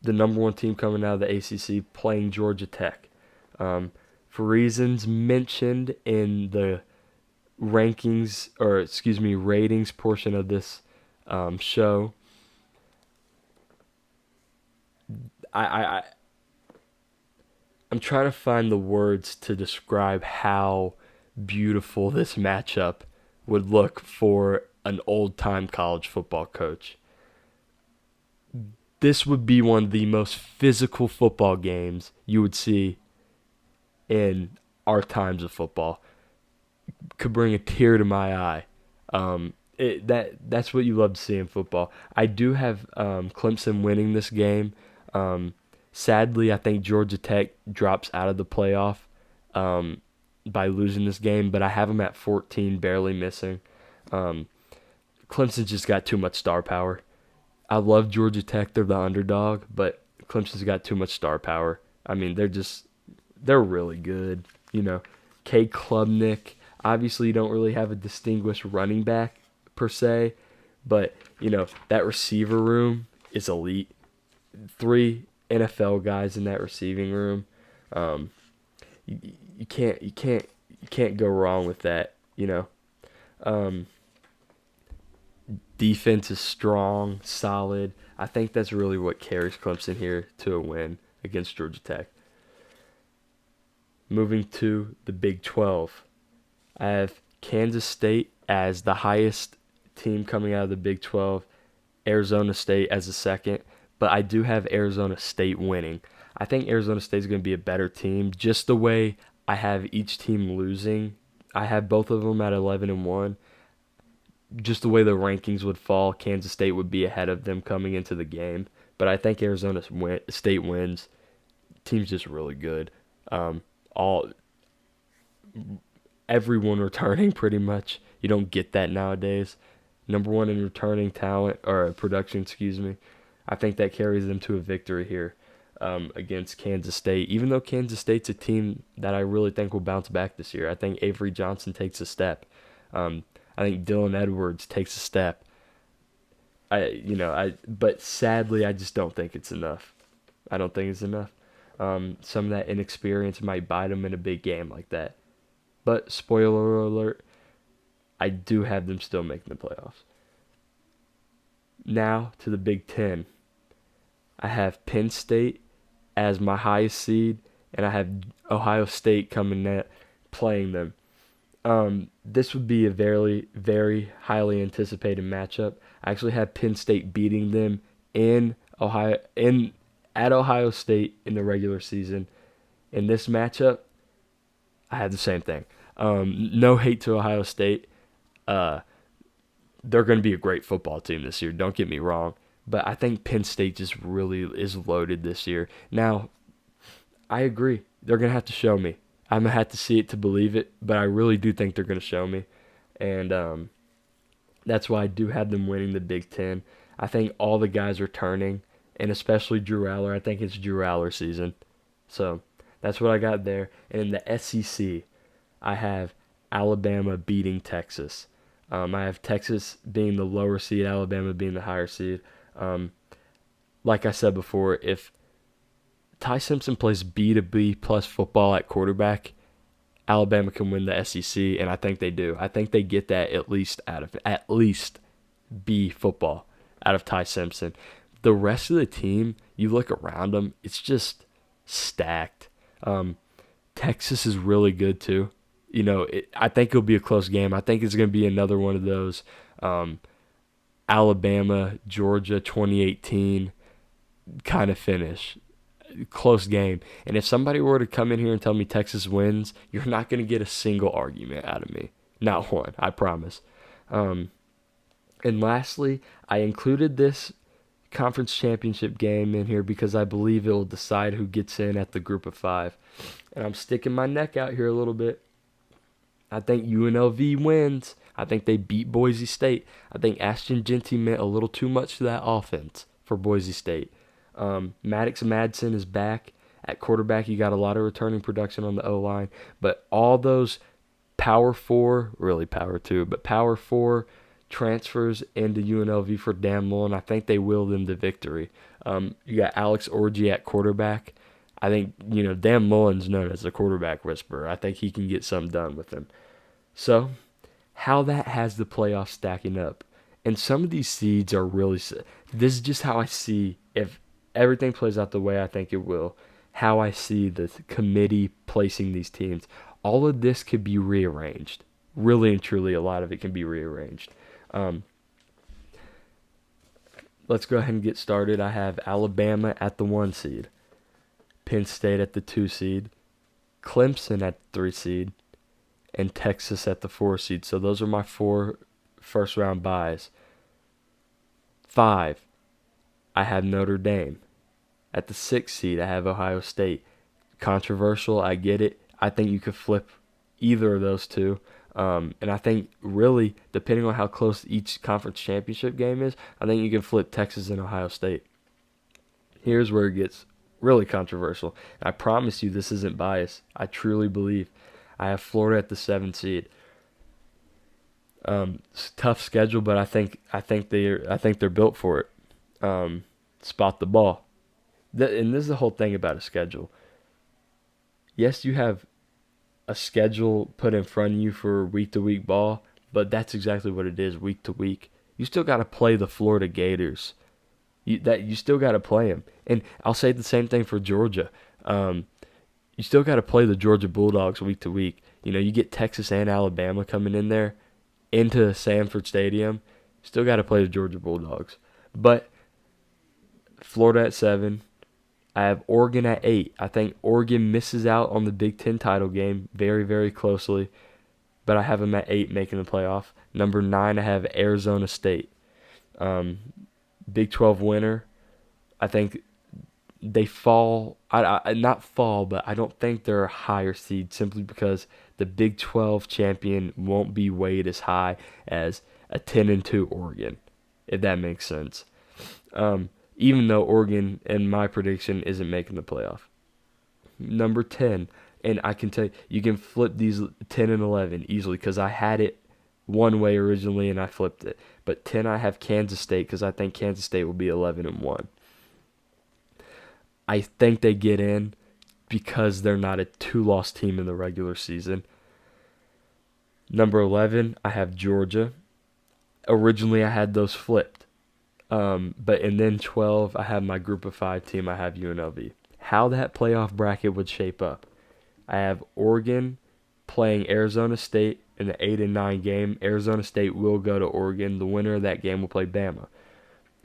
the number one team coming out of the ACC, playing Georgia Tech. For reasons mentioned in the ratings portion of this show, I I'm trying to find the words to describe how beautiful this matchup would look for an old-time college football coach. This would be one of the most physical football games you would see in our times of football. Could bring a tear to my eye. That's what you love to see in football. I do have Clemson winning this game. Sadly, I think Georgia Tech drops out of the playoff by losing this game, but I have them at 14, barely missing. Clemson's just got too much star power. I love Georgia Tech; they're the underdog, but Clemson's got too much star power. I mean, they're really good. K. Klubnik. Obviously, you don't really have a distinguished running back per se, but that receiver room is elite. 3 NFL guys in that receiving room. You can't go wrong with that. Defense is strong, solid. I think that's really what carries Clemson here to a win against Georgia Tech. Moving to the Big 12, I have Kansas State as the highest team coming out of the Big 12, Arizona State as the second, but I do have Arizona State winning. I think Arizona State is going to be a better team, just the way I have each team losing. I have both of them at 11-1. Just the way the rankings would fall, Kansas State would be ahead of them coming into the game. But I think Arizona State wins. Team's just really good. Everyone returning pretty much. You don't get that nowadays. Number one in returning talent or production, excuse me. I think that carries them to a victory here against Kansas State. Even though Kansas State's a team that I really think will bounce back this year. I think Avery Johnson takes a step. I think Dylan Edwards takes a step. But sadly, I just don't think it's enough. I don't think it's enough. Some of that inexperience might bite them in a big game like that. But spoiler alert, I do have them still making the playoffs. Now to the Big Ten. I have Penn State as my highest seed, and I have Ohio State coming net playing them. This would be a very, very highly anticipated matchup. I actually have Penn State beating them at Ohio State in the regular season. In this matchup, I had the same thing. No hate to Ohio State. They're going to be a great football team this year. Don't get me wrong. But I think Penn State just really is loaded this year. Now, I agree. They're going to have to show me. I'm going to have to see it to believe it, but I really do think they're going to show me. And that's why I do have them winning the Big Ten. I think all the guys are turning, and especially Drew Aller. I think it's Drew Aller season. So that's what I got there. And in the SEC, I have Alabama beating Texas. I have Texas being the lower seed, Alabama being the higher seed. Like I said before, if Ty Simpson plays B to B plus football at quarterback, Alabama can win the SEC, and I think they do. I think they get that at least B football out of Ty Simpson. The rest of the team, you look around them, it's just stacked. Texas is really good too. I think it'll be a close game. I think it's going to be another one of those Alabama, Georgia 2018 kind of finish. Close game. And if somebody were to come in here and tell me Texas wins, you're not going to get a single argument out of me. Not one, I promise. And lastly, I included this conference championship game in here because I believe it will decide who gets in at the group of 5. And I'm sticking my neck out here a little bit. I think UNLV wins. I think they beat Boise State. I think Ashton Jeanty meant a little too much to that offense for Boise State. Maddox Madsen is back at quarterback. You got a lot of returning production on the O-line. But all those Power 4, really Power 2, but Power 4 transfers into UNLV for Dan Mullen. I think they will them to victory. You got Alex Orji at quarterback. I think, Dan Mullen's known as a quarterback whisperer. I think he can get something done with him. So, how that has the playoffs stacking up. And some of these seeds are really... This is just how I see, if everything plays out the way I think it will, how I see the committee placing these teams. All of this could be rearranged. Really and truly, a lot of it can be rearranged. Let's go ahead and get started. I have Alabama at the 1 seed, Penn State at the 2 seed, Clemson at the 3 seed, and Texas at the 4 seed. So those are my 4 first-round byes. 5, I have Notre Dame. At the 6 seed, I have Ohio State. Controversial, I get it. I think you could flip either of those two. And I think, really, depending on how close each conference championship game is, I think you can flip Texas and Ohio State. Here's where it gets really controversial. I promise you this isn't bias. I truly believe. I have Florida at the 7 seed. It's a tough schedule, but I think they're built for it. Spot the ball. And this is the whole thing about a schedule. Yes, you have a schedule put in front of you for week-to-week ball, but that's exactly what it is, week-to-week. You still got to play the Florida Gators. You still got to play them. And I'll say the same thing for Georgia. You still got to play the Georgia Bulldogs week-to-week. You get Texas and Alabama coming in there into Sanford Stadium. Still got to play the Georgia Bulldogs. But Florida at 7. I have Oregon at 8. I think Oregon misses out on the Big Ten title game very, very closely, but I have them at 8 making the playoff. Number 9, I have Arizona State. Big 12 winner. I think they fall. Not fall, but I don't think they're a higher seed simply because the Big 12 champion won't be weighed as high as a 10-2 Oregon, if that makes sense. Even though Oregon, in my prediction, isn't making the playoff. Number 10, and I can tell you, you can flip these 10 and 11 easily because I had it one way originally and I flipped it. But 10, I have Kansas State because I think Kansas State will be 11-1. I think they get in because they're not a 2-loss team in the regular season. Number 11, I have Georgia. Originally, I had those flipped. And then 12, I have my group of 5 team. I have UNLV. How that playoff bracket would shape up. I have Oregon playing Arizona State in the 8 and 9 game. Arizona State will go to Oregon. The winner of that game will play Bama.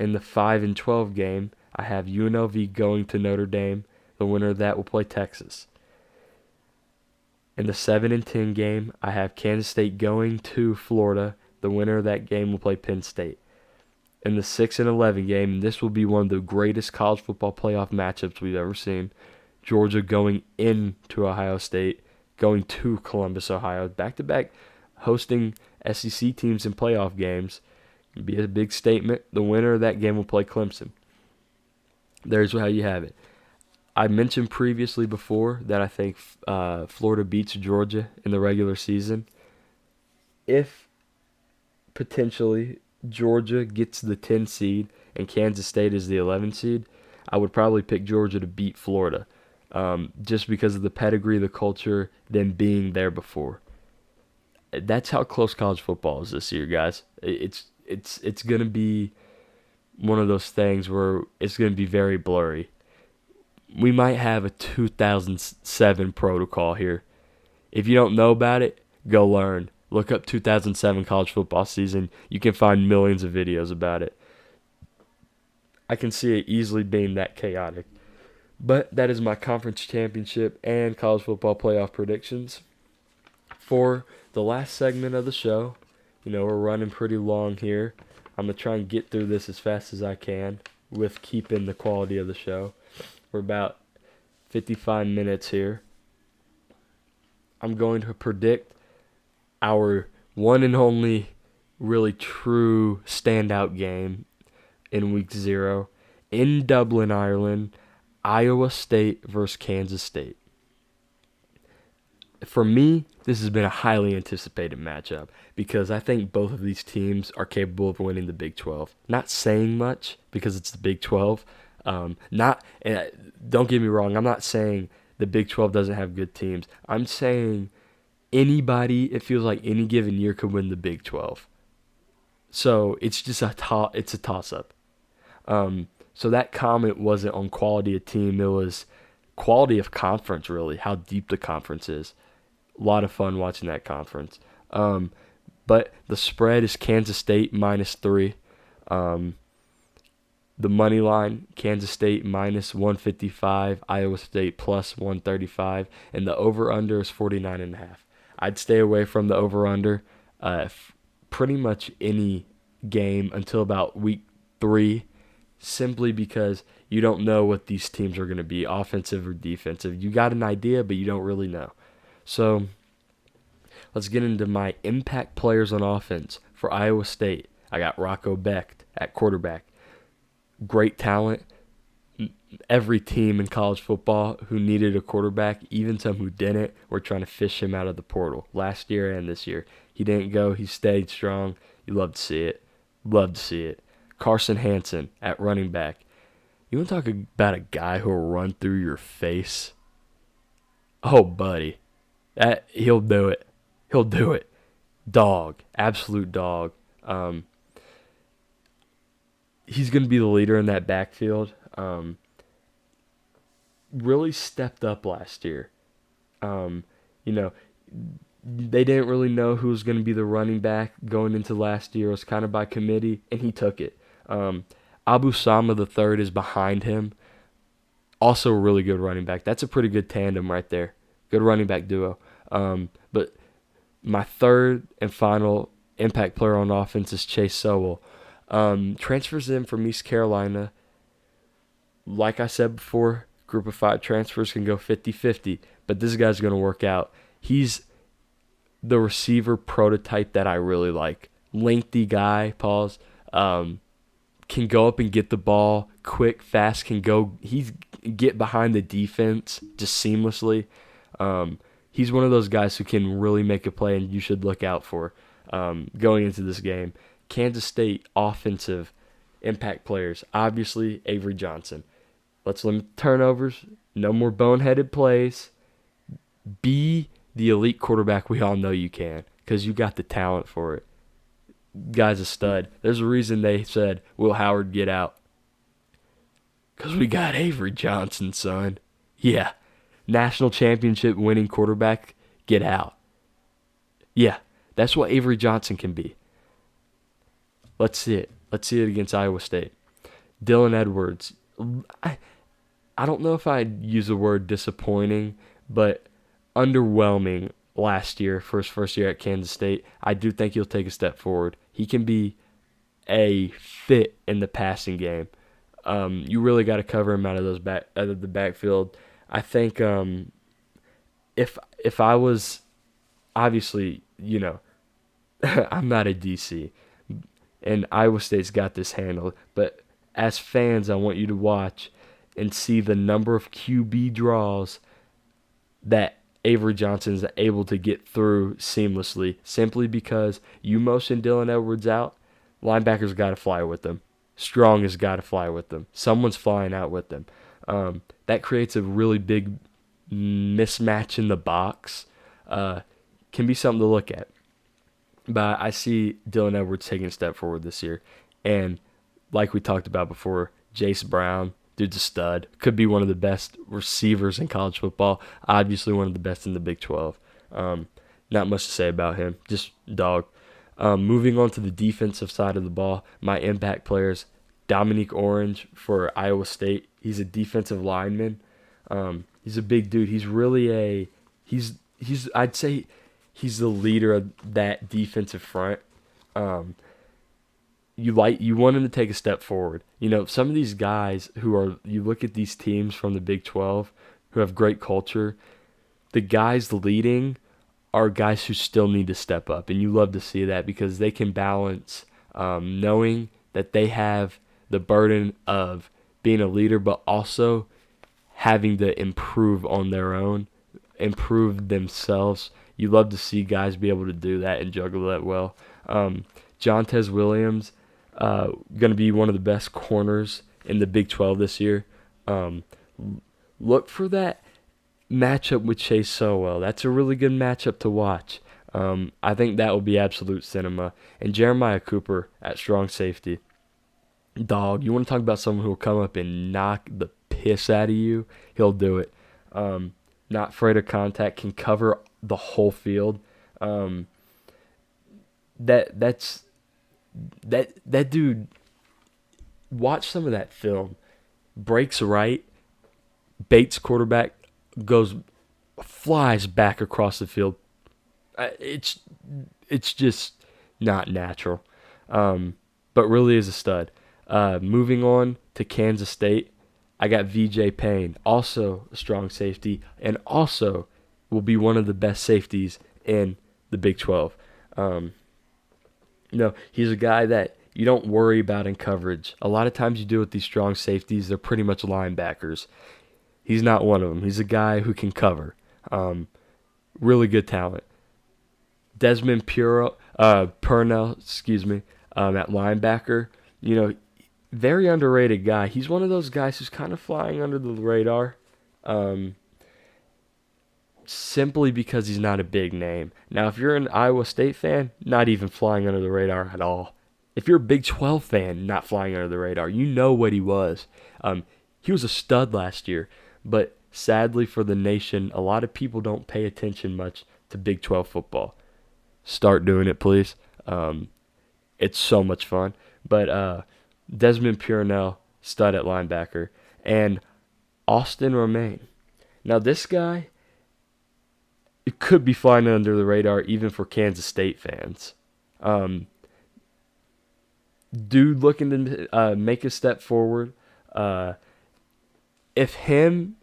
In the 5 and 12 game, I have UNLV going to Notre Dame. The winner of that will play Texas. In the 7 and 10 game, I have Kansas State going to Florida. The winner of that game will play Penn State. In the 6 and 11 game, this will be one of the greatest college football playoff matchups we've ever seen. Georgia going into Ohio State, going to Columbus, Ohio, back-to-back hosting SEC teams in playoff games. It'll be a big statement. The winner of that game will play Clemson. There's how you have it. I mentioned previously before that I think Florida beats Georgia in the regular season. If potentially Georgia gets the 10 seed and Kansas State is the 11 seed, I would probably pick Georgia to beat Florida, just because of the pedigree, the culture, them being there before. That's how close college football is this year, guys. It's gonna be one of those things where it's gonna be very blurry. We might have a 2007 protocol here. If you don't know about it, go learn. Look up 2007 college football season. You can find millions of videos about it. I can see it easily being that chaotic. But that is my conference championship and college football playoff predictions. For the last segment of the show, we're running pretty long here. I'm going to try and get through this as fast as I can with keeping the quality of the show. We're about 55 minutes here. I'm going to predict our one and only really true standout game in week 0 in Dublin, Ireland, Iowa State versus Kansas State. For me, this has been a highly anticipated matchup because I think both of these teams are capable of winning the Big 12. Not saying much because it's the Big 12. Not don't get me wrong. I'm not saying the Big 12 doesn't have good teams. I'm saying anybody. It feels like any given year could win the Big 12. So it's just it's a toss up. So that comment wasn't on quality of team. It was quality of conference, really, how deep the conference is. A lot of fun watching that conference. But the spread is Kansas State -3. The money line, Kansas State -155, Iowa State +135, and the over-under is 49.5. I'd stay away from the over-under pretty much any game until about week 3, simply because you don't know what these teams are going to be, offensive or defensive. You got an idea, but you don't really know. So let's get into my impact players on offense. For Iowa State, I got Rocco Becht at quarterback. Great talent. Every team in college football who needed a quarterback, even some who didn't, were trying to fish him out of the portal last year and this year. He didn't go. He stayed strong. You love to see it. Love to see it. Carson Hansen at running back. You want to talk about a guy who will run through your face? Oh, buddy. He'll do it. He'll do it. Dog. Absolute dog. He's going to be the leader in that backfield. Really stepped up last year. They didn't really know who was going to be the running back going into last year. It was kind of by committee, and he took it. Abu Sama III is behind him. Also a really good running back. That's a pretty good tandem right there. Good running back duo. But my third and final impact player on offense is Chase Sowell. Transfers in from East Carolina. Like I said before, group of 5 transfers can go 50-50, but this guy's going to work out. He's the receiver prototype that I really like. Lengthy guy, pause. Can go up and get the ball quick, fast, he's get behind the defense just seamlessly. He's one of those guys who can really make a play, and you should look out for going into this game. Kansas State offensive impact players. Obviously, Avery Johnson. Let's limit turnovers. No more boneheaded plays. Be the elite quarterback we all know you can, because you got the talent for it. Guy's a stud. There's a reason they said, Will Howard, get out. Because we got Avery Johnson, son. Yeah. National championship winning quarterback, get out. Yeah, that's what Avery Johnson can be. Let's see it. Let's see it against Iowa State. Dylan Edwards. I don't know if I'd use the word disappointing, but underwhelming last year for his first year at Kansas State. I do think he'll take a step forward. He can be a fit in the passing game. You really got to cover him out of the backfield. I think if I was, obviously, I'm not a DC, and Iowa State's got this handled. But as fans, I want you to watch and see the number of QB draws that Avery Johnson is able to get through seamlessly, simply because you motion Dylan Edwards out, linebackers got to fly with them. Strong has got to fly with them. Someone's flying out with them. That creates a really big mismatch in the box. Can be something to look at. But I see Dylan Edwards taking a step forward this year. And like we talked about before, Jace Brown, dude's a stud. Could be one of the best receivers in college football. Obviously one of the best in the Big 12. Not much to say about him. Just dog. Moving on to the defensive side of the ball, my impact players, Dominique Orange for Iowa State. He's a defensive lineman. He's a big dude. He's really I'd say he's the leader of that defensive front. You want him to take a step forward. Some of these guys you look at these teams from the Big 12 who have great culture, the guys leading are guys who still need to step up, and you love to see that because they can balance knowing that they have the burden of being a leader, but also having to improve on their own improve themselves. You love to see guys be able to do that and juggle that well. Jontez Williams, going to be one of the best corners in the Big 12 this year. Look for that matchup with Chase Sowell. That's a really good matchup to watch. I think that will be absolute cinema. And Jeremiah Cooper at strong safety. Dog, you want to talk about someone who will come up and knock the piss out of you? He'll do it. Not afraid of contact, can cover the whole field. That dude, watch some of that film. Breaks right, baits quarterback, flies back across the field. It's just not natural, but really is a stud. Moving on to Kansas State, I got VJ Payne, also a strong safety, and also will be one of the best safeties in the Big 12. He's a guy that you don't worry about in coverage. A lot of times you do with these strong safeties, they're pretty much linebackers. He's not one of them. He's a guy who can cover. Really good talent. Desmond Purnell, at linebacker. Very underrated guy. He's one of those guys who's kind of flying under the radar, simply because he's not a big name. Now, if you're an Iowa State fan, not even flying under the radar at all. If you're a Big 12 fan, not flying under the radar. You know what he was. He was a stud last year, but sadly for the nation, a lot of people don't pay attention much to Big 12 football. Start doing it, please. It's so much fun. But Desmond Purnell, stud at linebacker, and Austin Romaine. Now, this guy, it could be flying under the radar even for Kansas State fans. Dude looking to make a step forward. If him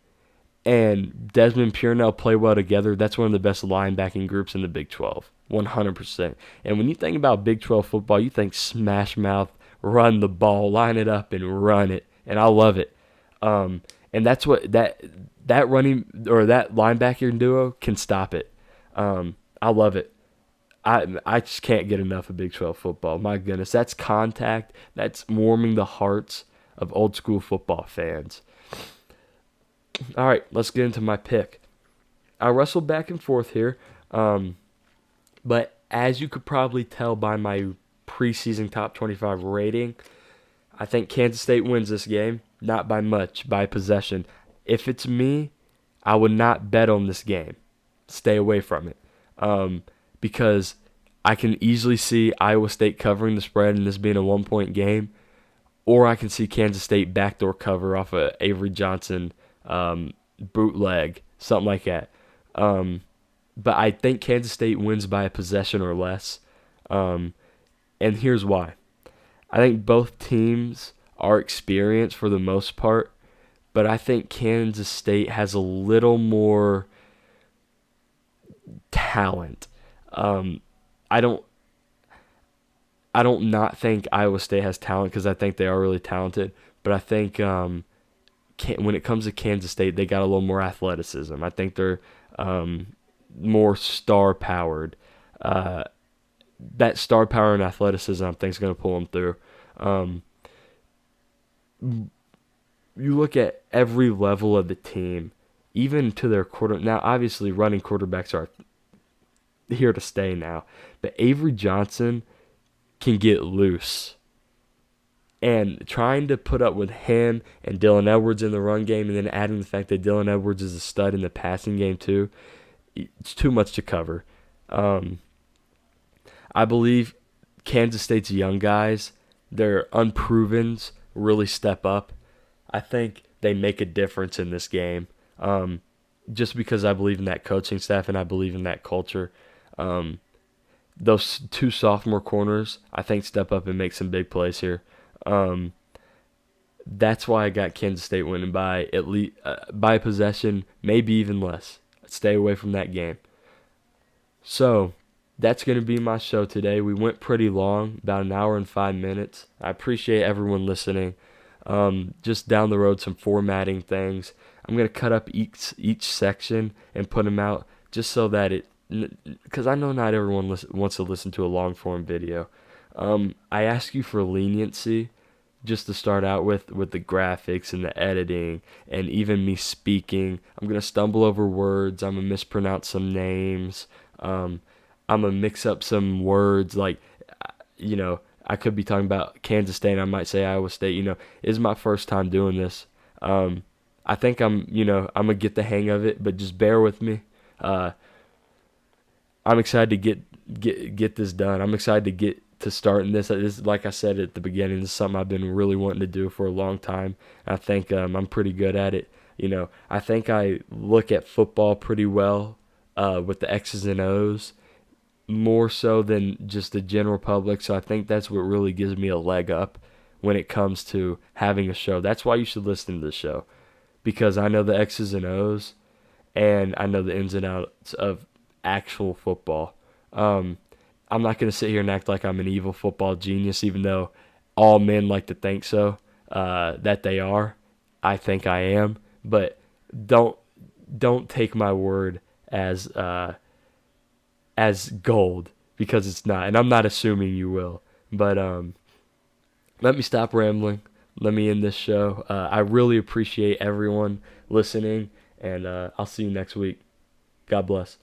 and Desmond Purnell play well together, that's one of the best linebacking groups in the Big 12, 100%. And when you think about Big 12 football, you think smash mouth, run the ball, line it up, and run it. And I love it. And that's what that running or that linebacking duo can stop it. I love it. I just can't get enough of Big 12 football. My goodness, that's contact. That's warming the hearts of old school football fans. All right, let's get into my pick. I wrestled back and forth here, but as you could probably tell by my preseason top 25 rating, I think Kansas State wins this game, not by much, by possession. If it's me, I would not bet on this game. Stay away from it, because I can easily see Iowa State covering the spread and this being a 1-point game, or I can see Kansas State backdoor cover off a Avery Johnson bootleg, something like that. But I think Kansas State wins by a possession or less. And here's why. I think both teams are experienced for the most part, but I think Kansas State has a little more talent. I don't not think Iowa State has talent because I think they are really talented, but I think when it comes to Kansas State, they got a little more athleticism. I think they're more star-powered. That star power and athleticism, I think, is going to pull them through. You look at every level of the team, even to their quarter. Now, obviously, running quarterbacks are here to stay now, but Avery Johnson can get loose. And trying to put up with him and Dylan Edwards in the run game, and then adding the fact that Dylan Edwards is a stud in the passing game too, it's too much to cover. I believe Kansas State's young guys, their unprovens, really step up. I think they make a difference in this game, just because I believe in that coaching staff and I believe in that culture. Those two sophomore corners, I think, step up and make some big plays here. That's why I got Kansas State winning by at least by possession, maybe even less. Stay away from that game. So that's going to be my show today. We went pretty long, about an hour and 5 minutes. I appreciate everyone listening. Just down the road, some formatting things. I'm gonna cut up each section and put them out just so that because I know not everyone wants to listen to a long form video. I ask you for leniency just to start out with the graphics and the editing and even me speaking. I'm gonna stumble over words. I'm gonna mispronounce some names. Um, I'm gonna mix up some words like, you know, I could be talking about Kansas State. And I might say Iowa State. It's my first time doing this. Um, I think I'm gonna get the hang of it, but just bear with me. Uh, I'm excited to get this done. I'm excited to get to starting this. This, like I said at the beginning, this is something I've been really wanting to do for a long time. I think I'm pretty good at it. I think I look at football pretty well with the X's and O's more so than just the general public. So I think that's what really gives me a leg up when it comes to having a show. That's why you should listen to the show, because I know the X's and O's and I know the ins and outs of actual football. Um, I'm not going to sit here and act like I'm an evil football genius, even though all men like to think so, that they are. I think I am, but don't don't take my word as gold, because it's not, and I'm not assuming you will. But let me stop rambling. Let me end this show. I really appreciate everyone listening, and I'll see you next week. God bless.